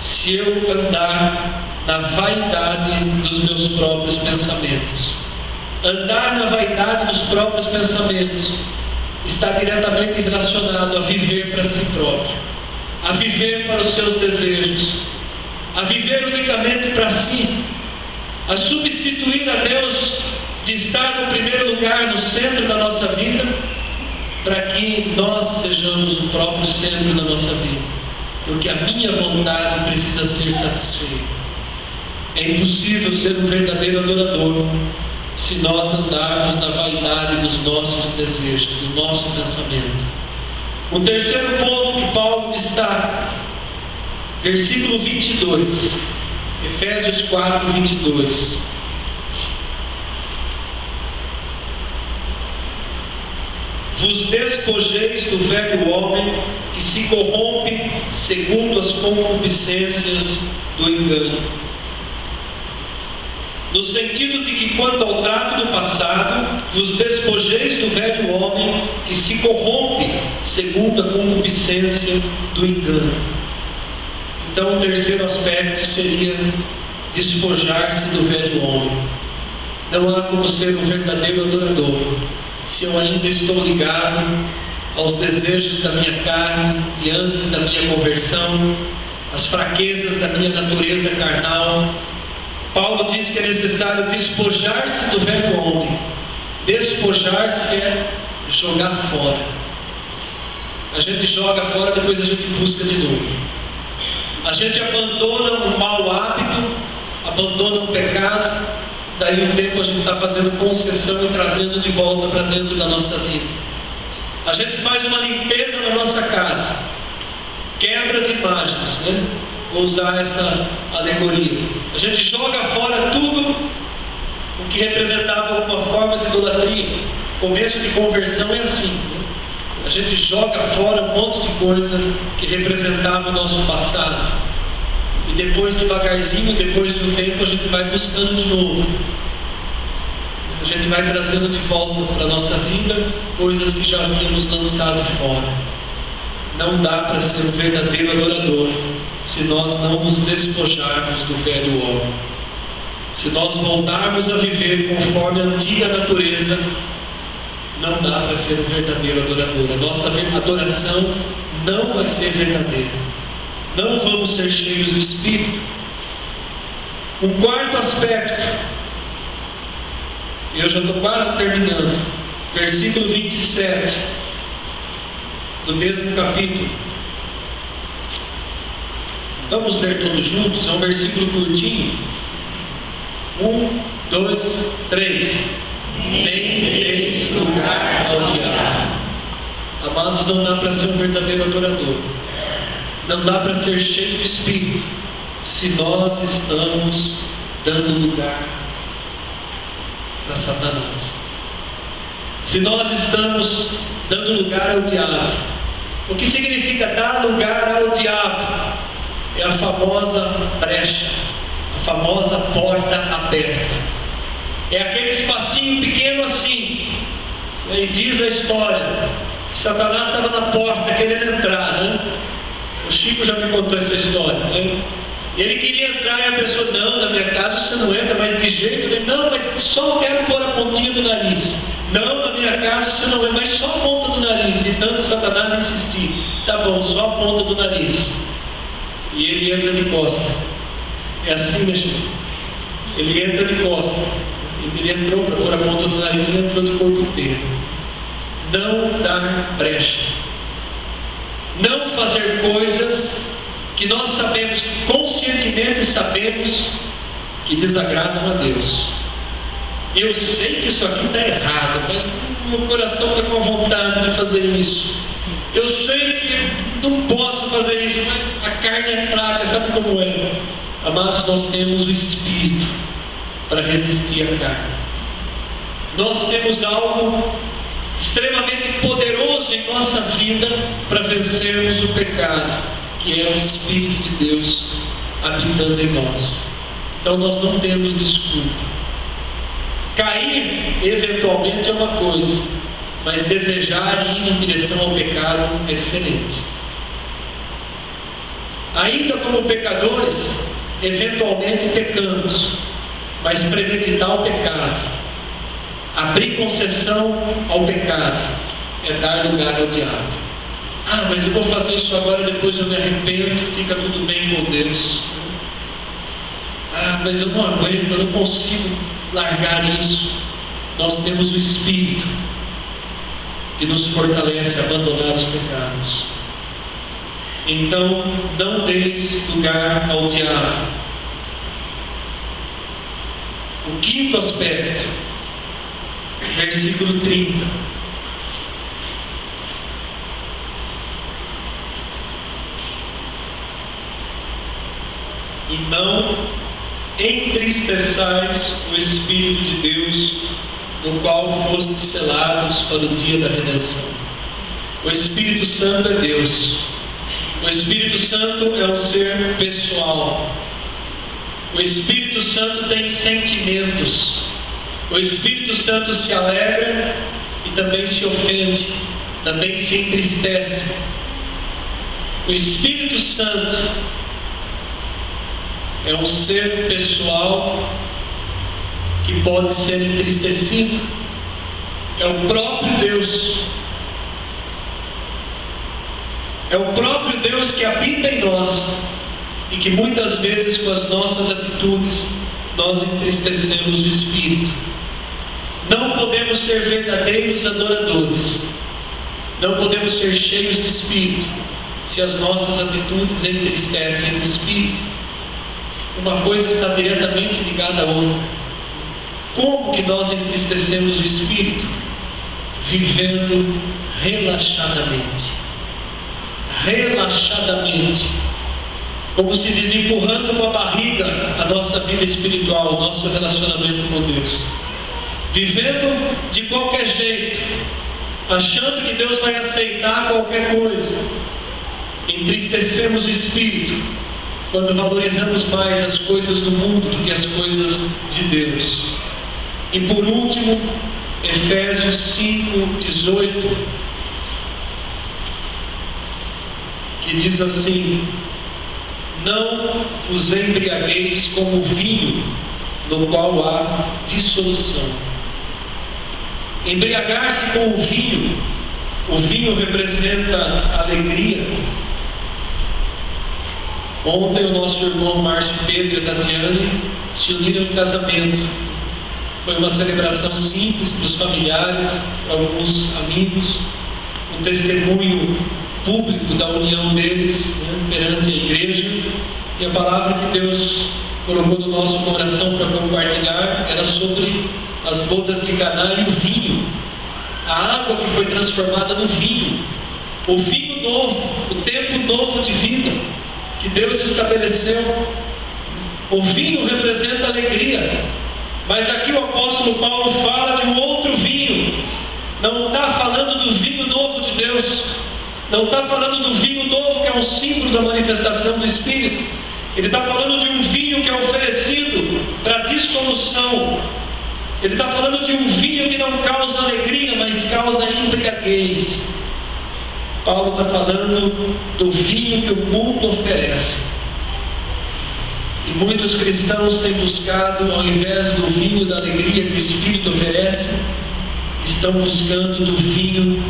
se eu andar na vaidade dos meus próprios pensamentos. Andar na vaidade dos próprios pensamentos está diretamente relacionado a viver para si próprio, a viver para os seus desejos, a viver unicamente para si, a substituir a Deus de estar no primeiro lugar, no centro da nossa vida, para que nós sejamos o próprio centro da nossa vida, porque a minha vontade precisa ser satisfeita. É impossível ser um verdadeiro adorador se nós andarmos na vaidade dos nossos desejos, do nosso pensamento. O terceiro ponto que Paulo destaca, versículo 22, Efésios 4, 22. Vos despojeis do velho homem que se corrompe segundo as concupiscências do engano. No sentido de que, quanto ao trato do passado, vos despojeis do velho homem que se corrompe segundo a concupiscência do engano. Então, o terceiro aspecto seria despojar-se do velho homem. Não há como ser um verdadeiro adorador se eu ainda estou ligado aos desejos da minha carne, de antes da minha conversão, às fraquezas da minha natureza carnal. Paulo diz que é necessário despojar-se do velho homem. Despojar-se é jogar fora. A gente joga fora, depois a gente busca de novo. A gente abandona um mau hábito, abandona um pecado, daí um tempo a gente está fazendo concessão e trazendo de volta para dentro da nossa vida. A gente faz uma limpeza na nossa casa, quebra as imagens, né? Vou usar essa alegoria. A gente joga fora tudo o que representava alguma forma de idolatria. Começo de conversão é assim, né? A gente joga fora um monte de coisa que representava o nosso passado. E depois, devagarzinho, depois de um tempo, a gente vai buscando de novo. A gente vai trazendo de volta para a nossa vida coisas que já havíamos lançado fora. Não dá para ser um verdadeiro adorador se nós não nos despojarmos do velho homem. Se nós voltarmos a viver conforme a antiga natureza, não dá para ser um verdadeiro adorador. A nossa adoração não vai ser verdadeira. Não vamos ser cheios do Espírito. Um quarto aspecto, eu já estou quase terminando, versículo 27 do mesmo capítulo. Vamos ler todos juntos, é um versículo curtinho. 1, 2, 3. Nem deis lugar ao diabo. Amados, não dá para ser um verdadeiro adorador. Não dá para ser cheio do Espírito se nós estamos dando lugar para Satanás. Se nós estamos dando lugar ao diabo. O que significa dar lugar ao diabo? É a famosa brecha, a famosa porta aberta. É aquele espacinho pequeno assim. E diz a história que Satanás estava na porta querendo entrar, né? O Chico já me contou essa história, né? Ele queria entrar e a pessoa, não, na minha casa você não entra, mas de jeito nenhum. Não, mas só quero pôr a pontinha do nariz. Não, na minha casa você não entra, mas só a ponta do nariz. E tanto Satanás insistir, tá bom, só a ponta do nariz. E ele entra de costa. É assim, meu filho. Ele entra de costa. Ele entrou para pôr a ponta do nariz, ele entrou de corpo inteiro. Não dar brecha. Não fazer coisas que nós sabemos, que conscientemente sabemos que desagradam a Deus. Eu sei que isso aqui está errado, mas meu coração está com vontade de fazer isso. Eu sei que não posso fazer isso, mas a carne é fraca, sabe como é? Amados, nós temos o Espírito para resistir à carne. Nós temos algo extremamente poderoso em nossa vida para vencermos o pecado. que é o Espírito de Deus habitando em nós. Então nós não temos desculpa. Cair, eventualmente, é uma coisa, mas desejar ir em direção ao pecado é diferente. Ainda como pecadores, eventualmente pecamos, mas premeditar o pecado, abrir concessão ao pecado, é dar lugar ao diabo. Ah, mas eu vou fazer isso agora, depois eu me arrependo, fica tudo bem com Deus. Ah, mas eu não aguento, eu não consigo largar isso. Nós temos o Espírito que nos fortalece a abandonar os pecados. Então, não deis lugar ao diabo. O quinto aspecto, versículo 30. E não entristeçais o Espírito de Deus, no qual fostes selados para o dia da redenção. O Espírito Santo é Deus. O Espírito Santo é um ser pessoal. O Espírito Santo tem sentimentos. O Espírito Santo se alegra e também se ofende, também se entristece. O Espírito Santo é um ser pessoal que pode ser entristecido. É o próprio Deus. É o próprio Deus que habita em nós e que muitas vezes com as nossas atitudes nós entristecemos o Espírito. Não podemos ser verdadeiros adoradores, não podemos ser cheios do Espírito se as nossas atitudes entristecem o Espírito. Uma coisa está diretamente ligada à outra. Como que nós entristecemos o Espírito? Vivendo relaxadamente. Relaxadamente. Como se diz, empurrando com a barriga a nossa vida espiritual, o nosso relacionamento com Deus. Vivendo de qualquer jeito, achando que Deus vai aceitar qualquer coisa. Entristecemos o Espírito quando valorizamos mais as coisas do mundo do que as coisas de Deus. E por último, Efésios 5:18, que diz assim: não vos embriagueis com o vinho, no qual há dissolução. Embriagar-se com o vinho representa alegria. Ontem o nosso irmão Márcio Pedro e a Tatiane se uniram em casamento. Foi uma celebração simples para os familiares, para alguns amigos, um testemunho público da união deles, perante a igreja. E a palavra que Deus colocou no nosso coração para compartilhar era sobre as bodas de Caná e o vinho, a água que foi transformada no vinho, o vinho novo, o tempo novo de vida que Deus estabeleceu. O vinho representa alegria, mas aqui o apóstolo Paulo fala de um outro vinho. Não está falando do vinho novo de Deus, não está falando do vinho novo que é um símbolo da manifestação do Espírito. Ele está falando de um vinho que é oferecido para dissolução. Ele está falando de um vinho que não causa alegria, mas causa embriaguez. Paulo está falando do vinho que o mundo oferece. E muitos cristãos têm buscado, ao invés do vinho da alegria que o Espírito oferece, estão buscando do vinho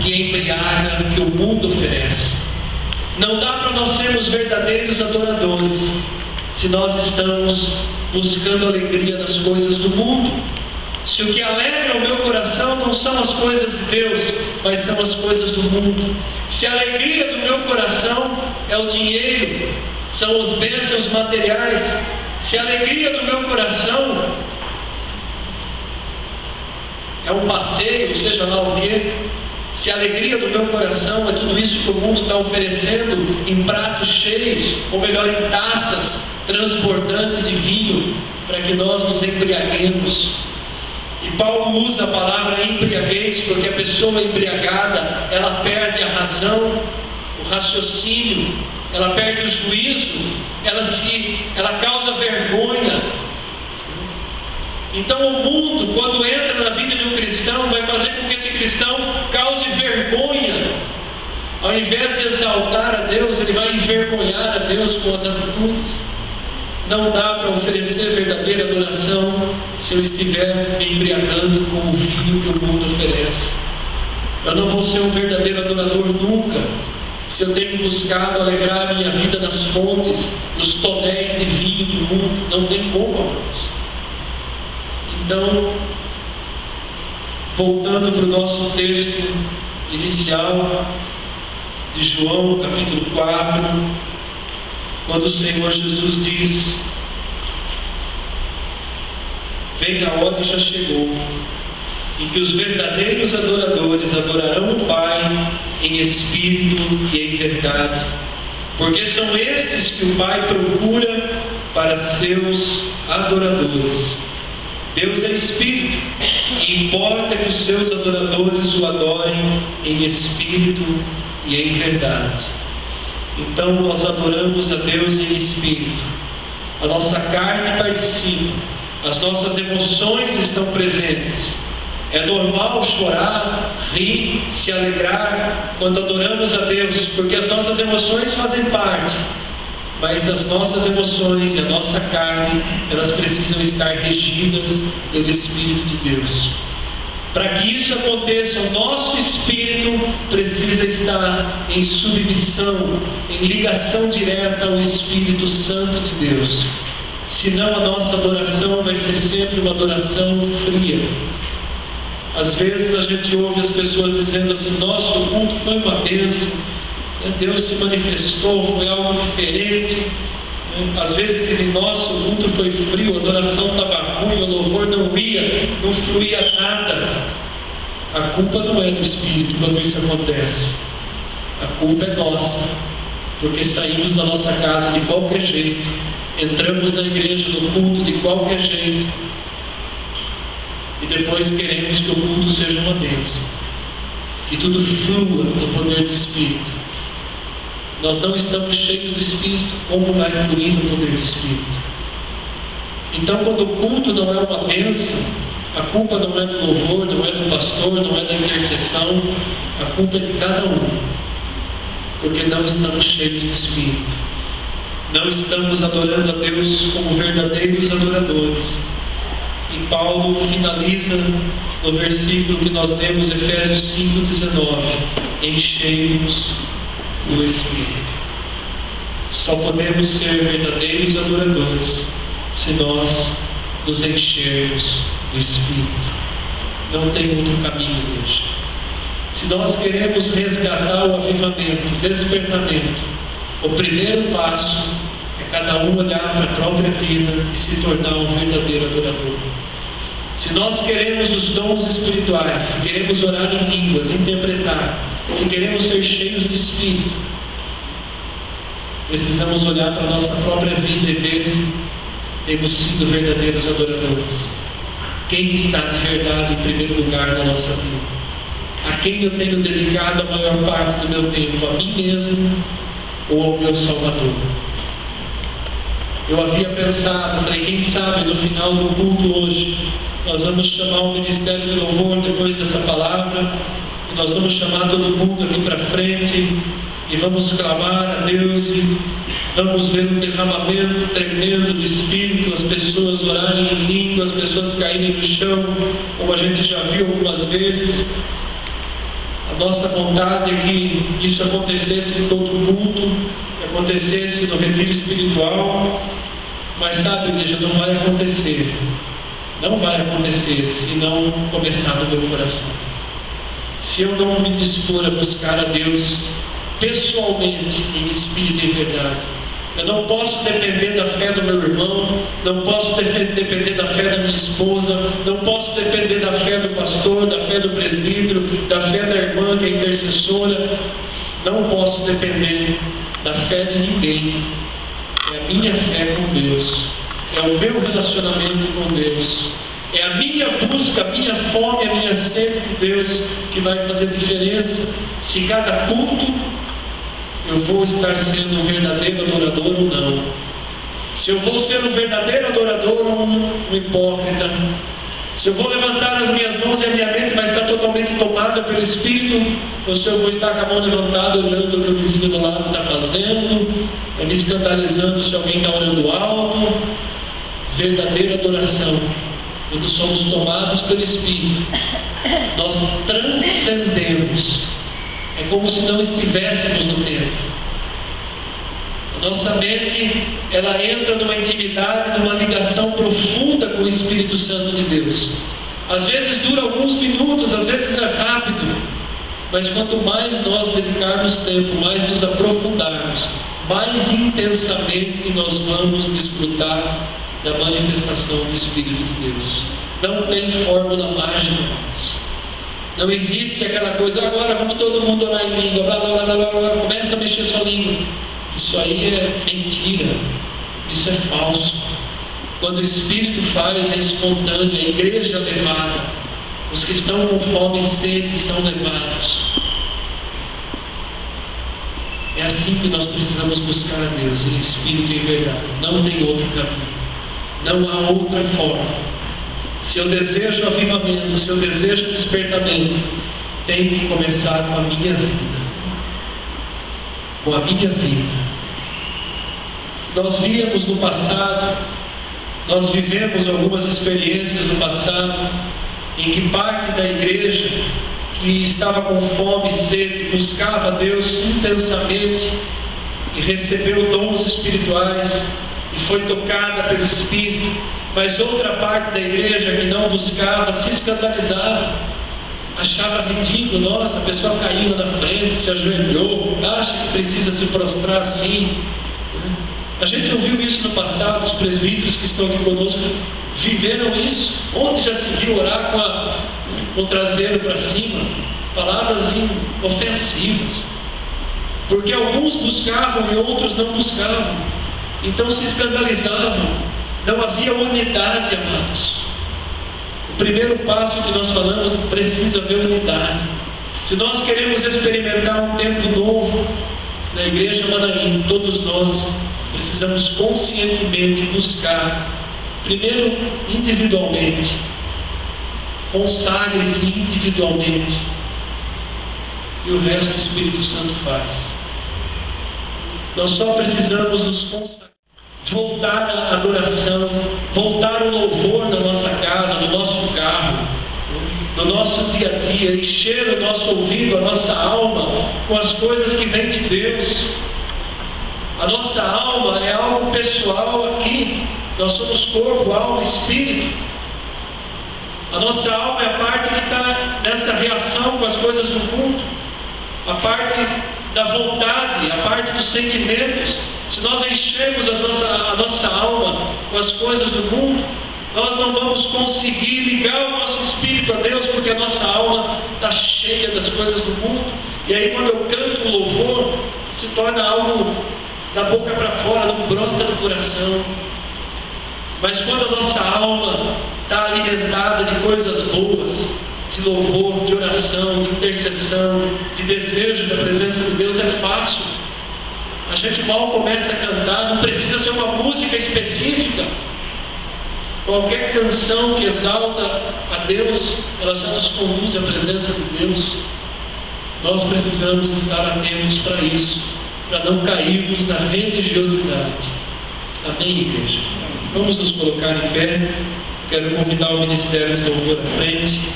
que embriaga, que o mundo oferece. Não dá para nós sermos verdadeiros adoradores se nós estamos buscando alegria nas coisas do mundo. Se o que alegra o meu coração não são as coisas de Deus, mas são as coisas do mundo. Se a alegria do meu coração é o dinheiro, são as bênçãos materiais. Se a alegria do meu coração é um passeio, seja lá o quê. Se a alegria do meu coração é tudo isso que o mundo está oferecendo em pratos cheios, ou melhor, em taças transbordantes de vinho, para que nós nos embriaguemos. E Paulo usa a palavra embriaguez, porque a pessoa embriagada, ela perde a razão, o raciocínio, ela perde o juízo, ela causa vergonha. Então o mundo, quando entra na vida de um cristão, vai fazer com que esse cristão cause vergonha. Ao invés de exaltar a Deus, ele vai envergonhar a Deus com as atitudes. Não dá para oferecer verdadeira adoração se eu estiver me embriagando com o vinho que o mundo oferece. Eu não vou ser um verdadeiro adorador nunca se eu tenho buscado alegrar a minha vida nas fontes, nos tonéis de vinho do mundo. Não tem como, amados. Então, voltando para o nosso texto inicial de João, capítulo 4, quando o Senhor Jesus diz: vem a hora e já chegou, em que os verdadeiros adoradores adorarão o Pai em espírito e em verdade, porque são estes que o Pai procura para seus adoradores. Deus é Espírito, e importa que os seus adoradores o adorem em espírito e em verdade. Então nós adoramos a Deus em espírito. A nossa carne participa, as nossas emoções estão presentes. É normal chorar, rir, se alegrar quando adoramos a Deus, porque as nossas emoções fazem parte. Mas as nossas emoções e a nossa carne, elas precisam estar regidas pelo Espírito de Deus. Para que isso aconteça, o nosso espírito precisa estar em submissão, em ligação direta ao Espírito Santo de Deus. Senão a nossa adoração vai ser sempre uma adoração fria. Às vezes a gente ouve as pessoas dizendo assim: nosso culto foi uma bênção, Deus se manifestou, foi algo diferente. Às vezes dizem: nosso culto foi frio, a adoração estava ruim, o louvor não ia, não fluía nada. A culpa não é do Espírito quando isso acontece. A culpa é nossa, porque saímos da nossa casa de qualquer jeito, entramos na igreja no culto de qualquer jeito, e depois queremos que o culto seja uma bênção, que tudo flua no poder do Espírito. Nós não estamos cheios do Espírito, como vai fluir no poder do Espírito? Então, quando o culto não é uma bênção, a culpa não é do louvor, não é do pastor, não é da intercessão, a culpa é de cada um, porque não estamos cheios do Espírito, não estamos adorando a Deus como verdadeiros adoradores. E Paulo finaliza no versículo que nós lemos, Efésios 5,19: enchei-nos do Espírito. Só podemos ser verdadeiros adoradores se nós nos enchermos do Espírito. Não tem outro caminho hoje. Se nós queremos resgatar o avivamento, o despertamento, o primeiro passo é cada um olhar para a própria vida e se tornar um verdadeiro adorador. Se nós queremos os dons espirituais, se queremos orar em línguas, interpretar, se queremos ser cheios do Espírito, precisamos olhar para a nossa própria vida e ver se temos sido verdadeiros adoradores. Quem está de verdade em primeiro lugar na nossa vida? A quem eu tenho dedicado a maior parte do meu tempo? A mim mesmo ou ao meu Salvador? Eu havia pensado, falei, quem sabe no final do culto hoje nós vamos chamar o Ministério de Louvor depois dessa palavra, e nós vamos chamar todo mundo aqui para frente e vamos clamar a Deus e vamos ver um derramamento tremendo do Espírito, as pessoas orarem em língua, as pessoas caírem no chão, como a gente já viu algumas vezes. A nossa vontade é que isso acontecesse em todo culto, que acontecesse no retiro espiritual, mas sabe, igreja, não vai acontecer. Não vai acontecer se não começar no meu coração. Se eu não me dispor a buscar a Deus pessoalmente, em espírito e em verdade. Eu não posso depender da fé do meu irmão, não posso depender da fé da minha esposa, não posso depender da fé do pastor, da fé do presbítero, da fé da irmã que é intercessora. Não posso depender da fé de ninguém. É a minha fé com Deus, é o meu relacionamento com Deus, é a minha busca, a minha fome, a minha sede de Deus que vai fazer diferença se cada culto eu vou estar sendo um verdadeiro adorador ou não. Se eu vou ser um verdadeiro adorador ou um hipócrita. Se eu vou levantar as minhas mãos e a minha mente vai estar totalmente tomada pelo Espírito, ou se eu vou estar com a mão levantada olhando o que o vizinho do lado está fazendo, me escandalizando se alguém está orando alto. Verdadeira adoração, quando somos tomados pelo Espírito, nós transcendemos. É como se não estivéssemos no tempo. A nossa mente, ela entra numa intimidade, numa ligação profunda com o Espírito Santo de Deus. Às vezes dura alguns minutos, às vezes é rápido, mas quanto mais nós dedicarmos tempo, mais nos aprofundarmos, mais intensamente nós vamos desfrutar da manifestação do Espírito de Deus. Não tem fórmula mágica. Não existe aquela coisa, agora vamos todo mundo orar em língua, blá blá blá blá blá, começa a mexer sua língua. Isso aí é mentira, isso é falso. Quando o Espírito faz, é espontâneo, a igreja é levada, os que estão com fome e sede são levados. É assim que nós precisamos buscar a Deus, em Espírito e em verdade. Não tem outro caminho, não há outra forma. Se eu desejo avivamento, se eu desejo despertamento, tem que começar com a minha vida. Com a minha vida. Nós víamos no passado, nós vivemos algumas experiências no passado, em que parte da igreja que estava com fome e sede, buscava Deus intensamente e recebeu dons espirituais e foi tocada pelo Espírito, mas outra parte da igreja que não buscava se escandalizava, achava ridículo. Nossa, a pessoa caiu na frente, se ajoelhou, acha que precisa se prostrar assim. A gente ouviu isso no passado, os presbíteros que estão aqui conosco viveram isso. Onde já se viu orar com o traseiro para cima? Palavras ofensivas. Porque alguns buscavam e outros não buscavam. Então se escandalizavam. Não havia unidade, amados. O primeiro passo que nós falamos, precisa haver unidade. Se nós queremos experimentar um tempo novo na igreja Manaim, todos nós precisamos conscientemente buscar, primeiro individualmente, consagre-se individualmente, e o resto o Espírito Santo faz. Nós só precisamos nos consagrar, voltar à adoração, voltar ao louvor na nossa casa, no nosso carro, no nosso dia a dia, encher o nosso ouvido, a nossa alma com as coisas que vêm de Deus. A nossa alma é algo pessoal aqui. Nós somos corpo, alma, espírito. A nossa alma é a parte que está nessa reação com as coisas do mundo, a parte da vontade, a parte dos sentimentos. Se nós enchermos a nossa alma com as coisas do mundo, nós não vamos conseguir ligar o nosso espírito a Deus, porque a nossa alma está cheia das coisas do mundo. E aí quando eu canto o louvor, se torna algo da boca para fora, não brota do coração. Mas quando a nossa alma está alimentada de coisas boas, de louvor, de oração, de intercessão, de desejo da presença de Deus, é fácil. A gente mal começa a cantar, não precisa ser uma música específica. Qualquer canção que exalta a Deus, ela já nos conduz à presença de Deus. Nós precisamos estar atentos para isso, para não cairmos na religiosidade. Amém, igreja? Vamos nos colocar em pé. Quero convidar o Ministério de Louvor à frente.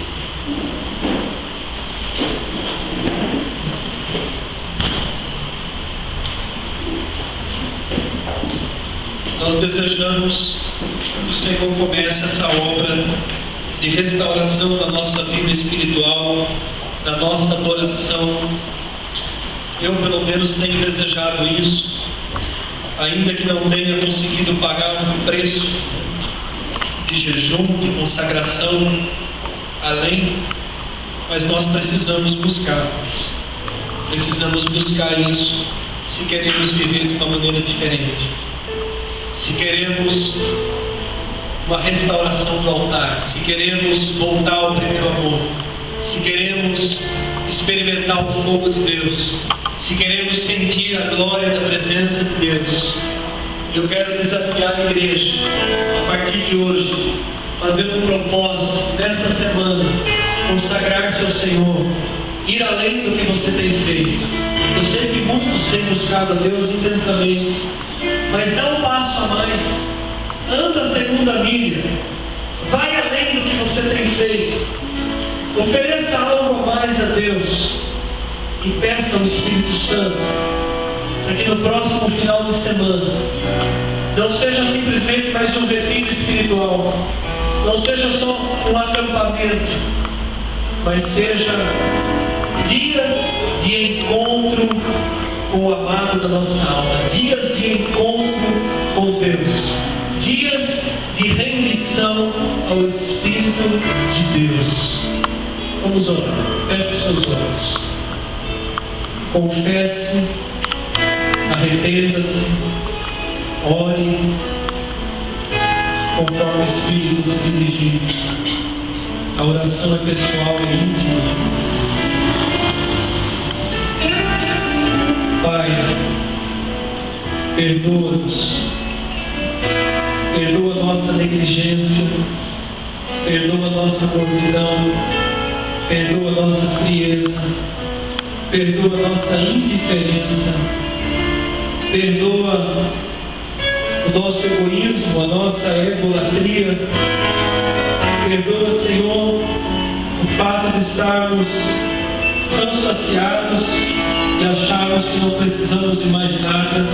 Nós desejamos que o Senhor comece essa obra de restauração da nossa vida espiritual, da nossa adoração. Eu, pelo menos, tenho desejado isso, ainda que não tenha conseguido pagar um preço de jejum, de consagração, além, mas nós precisamos buscar isso, se queremos viver de uma maneira diferente, se queremos uma restauração do altar, se queremos voltar ao primeiro amor, se queremos experimentar o fogo de Deus, se se queremos sentir a glória da presença de Deus, eu quero desafiar a igreja, a partir de hoje, fazer um propósito, nessa semana, consagrar-se ao Senhor, ir além do que você tem feito. Eu sei que muitos têm buscado a Deus intensamente, mas dá um passo a mais, anda a segunda milha, vai além do que você tem feito, ofereça algo a mais a Deus e peça ao Espírito Santo para que no próximo final de semana não seja simplesmente mais um retiro espiritual, não seja só um acampamento, mas seja dias de encontro com o amado da nossa alma, dias de encontro com Deus, dias de rendição ao Espírito de Deus. Vamos orar. Feche os seus olhos. Confesse, arrependa-se, ore conforme o Espírito te dirigir. A oração é pessoal e íntima. Pai, perdoa-nos, perdoa a nossa negligência, perdoa a nossa gordidão, perdoa a nossa frieza, perdoa a nossa indiferença, perdoa o nosso egoísmo, a nossa egolatria, perdoa, Senhor, o fato de estarmos tão saciados e acharmos que não precisamos de mais nada.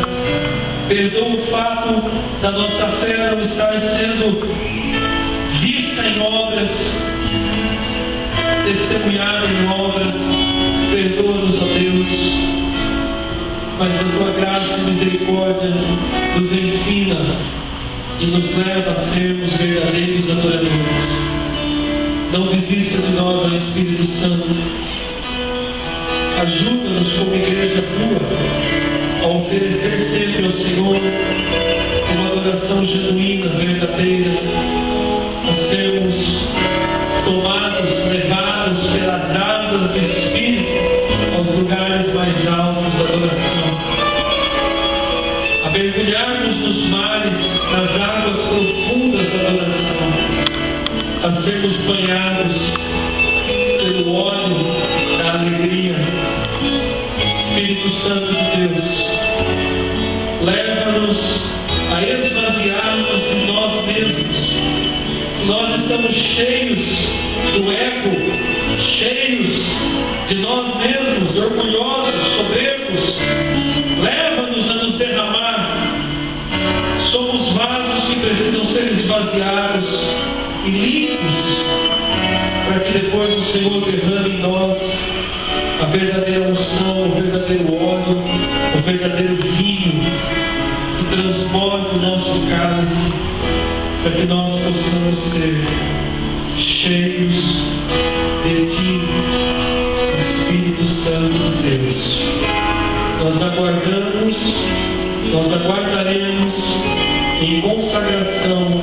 Perdoa o fato da nossa fé não estar sendo vista em obras, testemunhada em obras. Perdoa-nos, ó Deus, mas na Tua graça e misericórdia nos ensina e nos leva a sermos verdadeiros adoradores. Não desista de nós, ó Espírito Santo. Ajuda-nos como igreja Tua a oferecer sempre ao Senhor uma adoração genuína, verdadeira, a sermos tomados, levados pelas asas do Espírito aos lugares mais altos da adoração, a mergulharmos nos mares, nas águas profundas da adoração, a sermos banhados pelo óleo da alegria. Espírito Santo de Deus, leva-nos a esvaziarmos de nós mesmos. Se nós estamos cheios do ego, cheios de nós mesmos, orgulhosos, soberbos, leva-nos a nos derramar. Somos vasos que precisam ser esvaziados e limpos, para que depois o Senhor derrame em nós a verdadeira unção, o verdadeiro óleo, o verdadeiro vinho, que transborde o nosso cálice, para que nós possamos ser cheios de Ti, Espírito Santo de Deus. Nós aguardaremos em consagração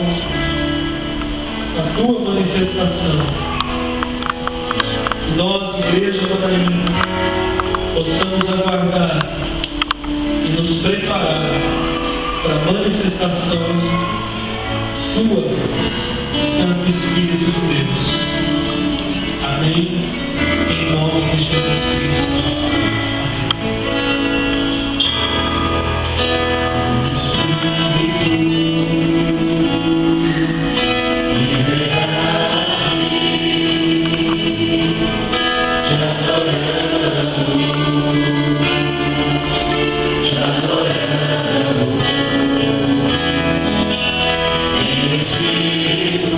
a Tua manifestação. Nós, Igreja Manaim, possamos aguardar e nos preparar para a manifestação Tua, Santo Espírito de Deus. Amém. Em nome de Jesus Cristo. Espírito,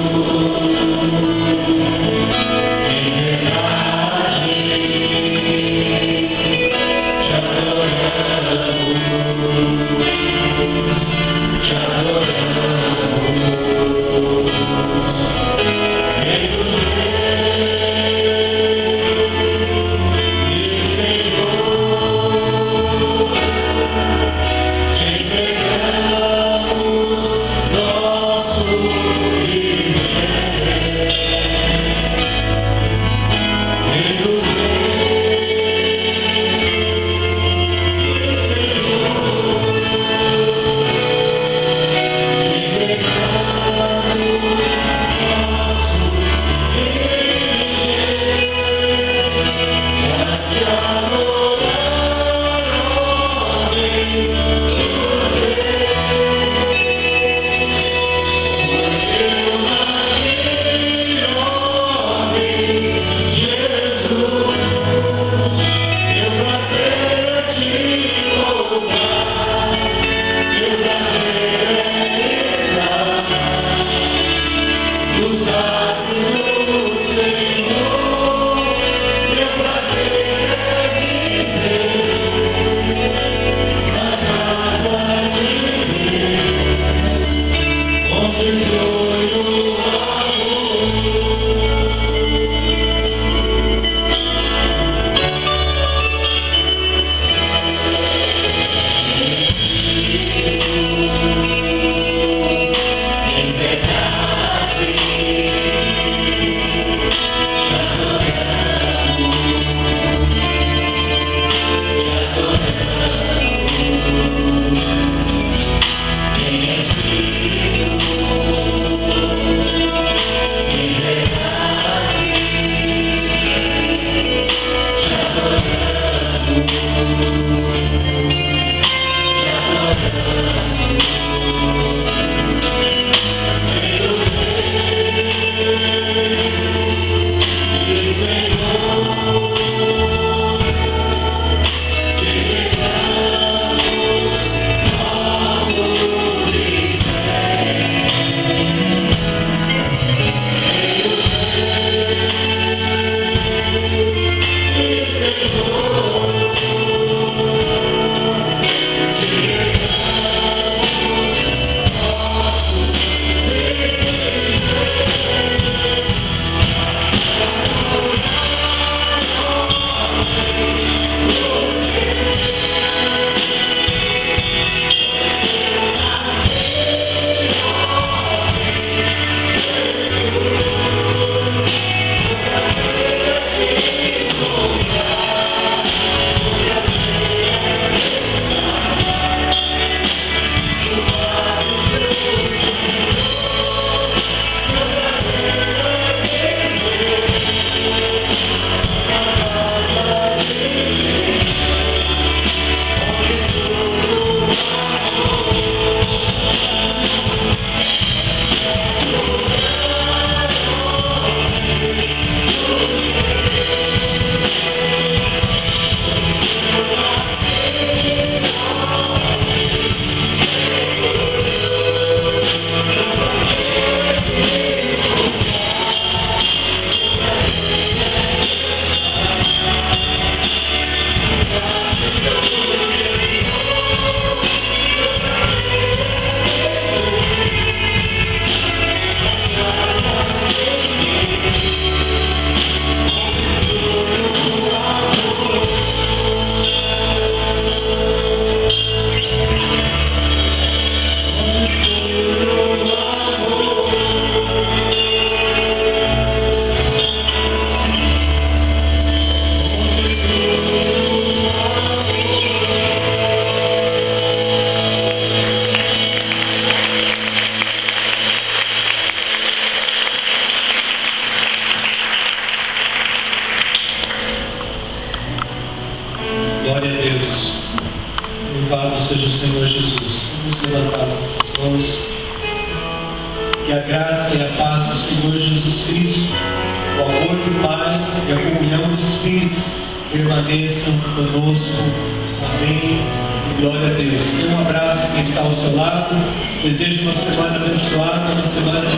Senhor Jesus. Vamos levantar as nossas mãos. Que a graça e a paz do Senhor Jesus Cristo, o amor do Pai e a comunhão do Espírito permaneçam conosco. Amém. E glória a Deus. Dê um abraço a quem está ao seu lado. Desejo uma semana abençoada, uma semana de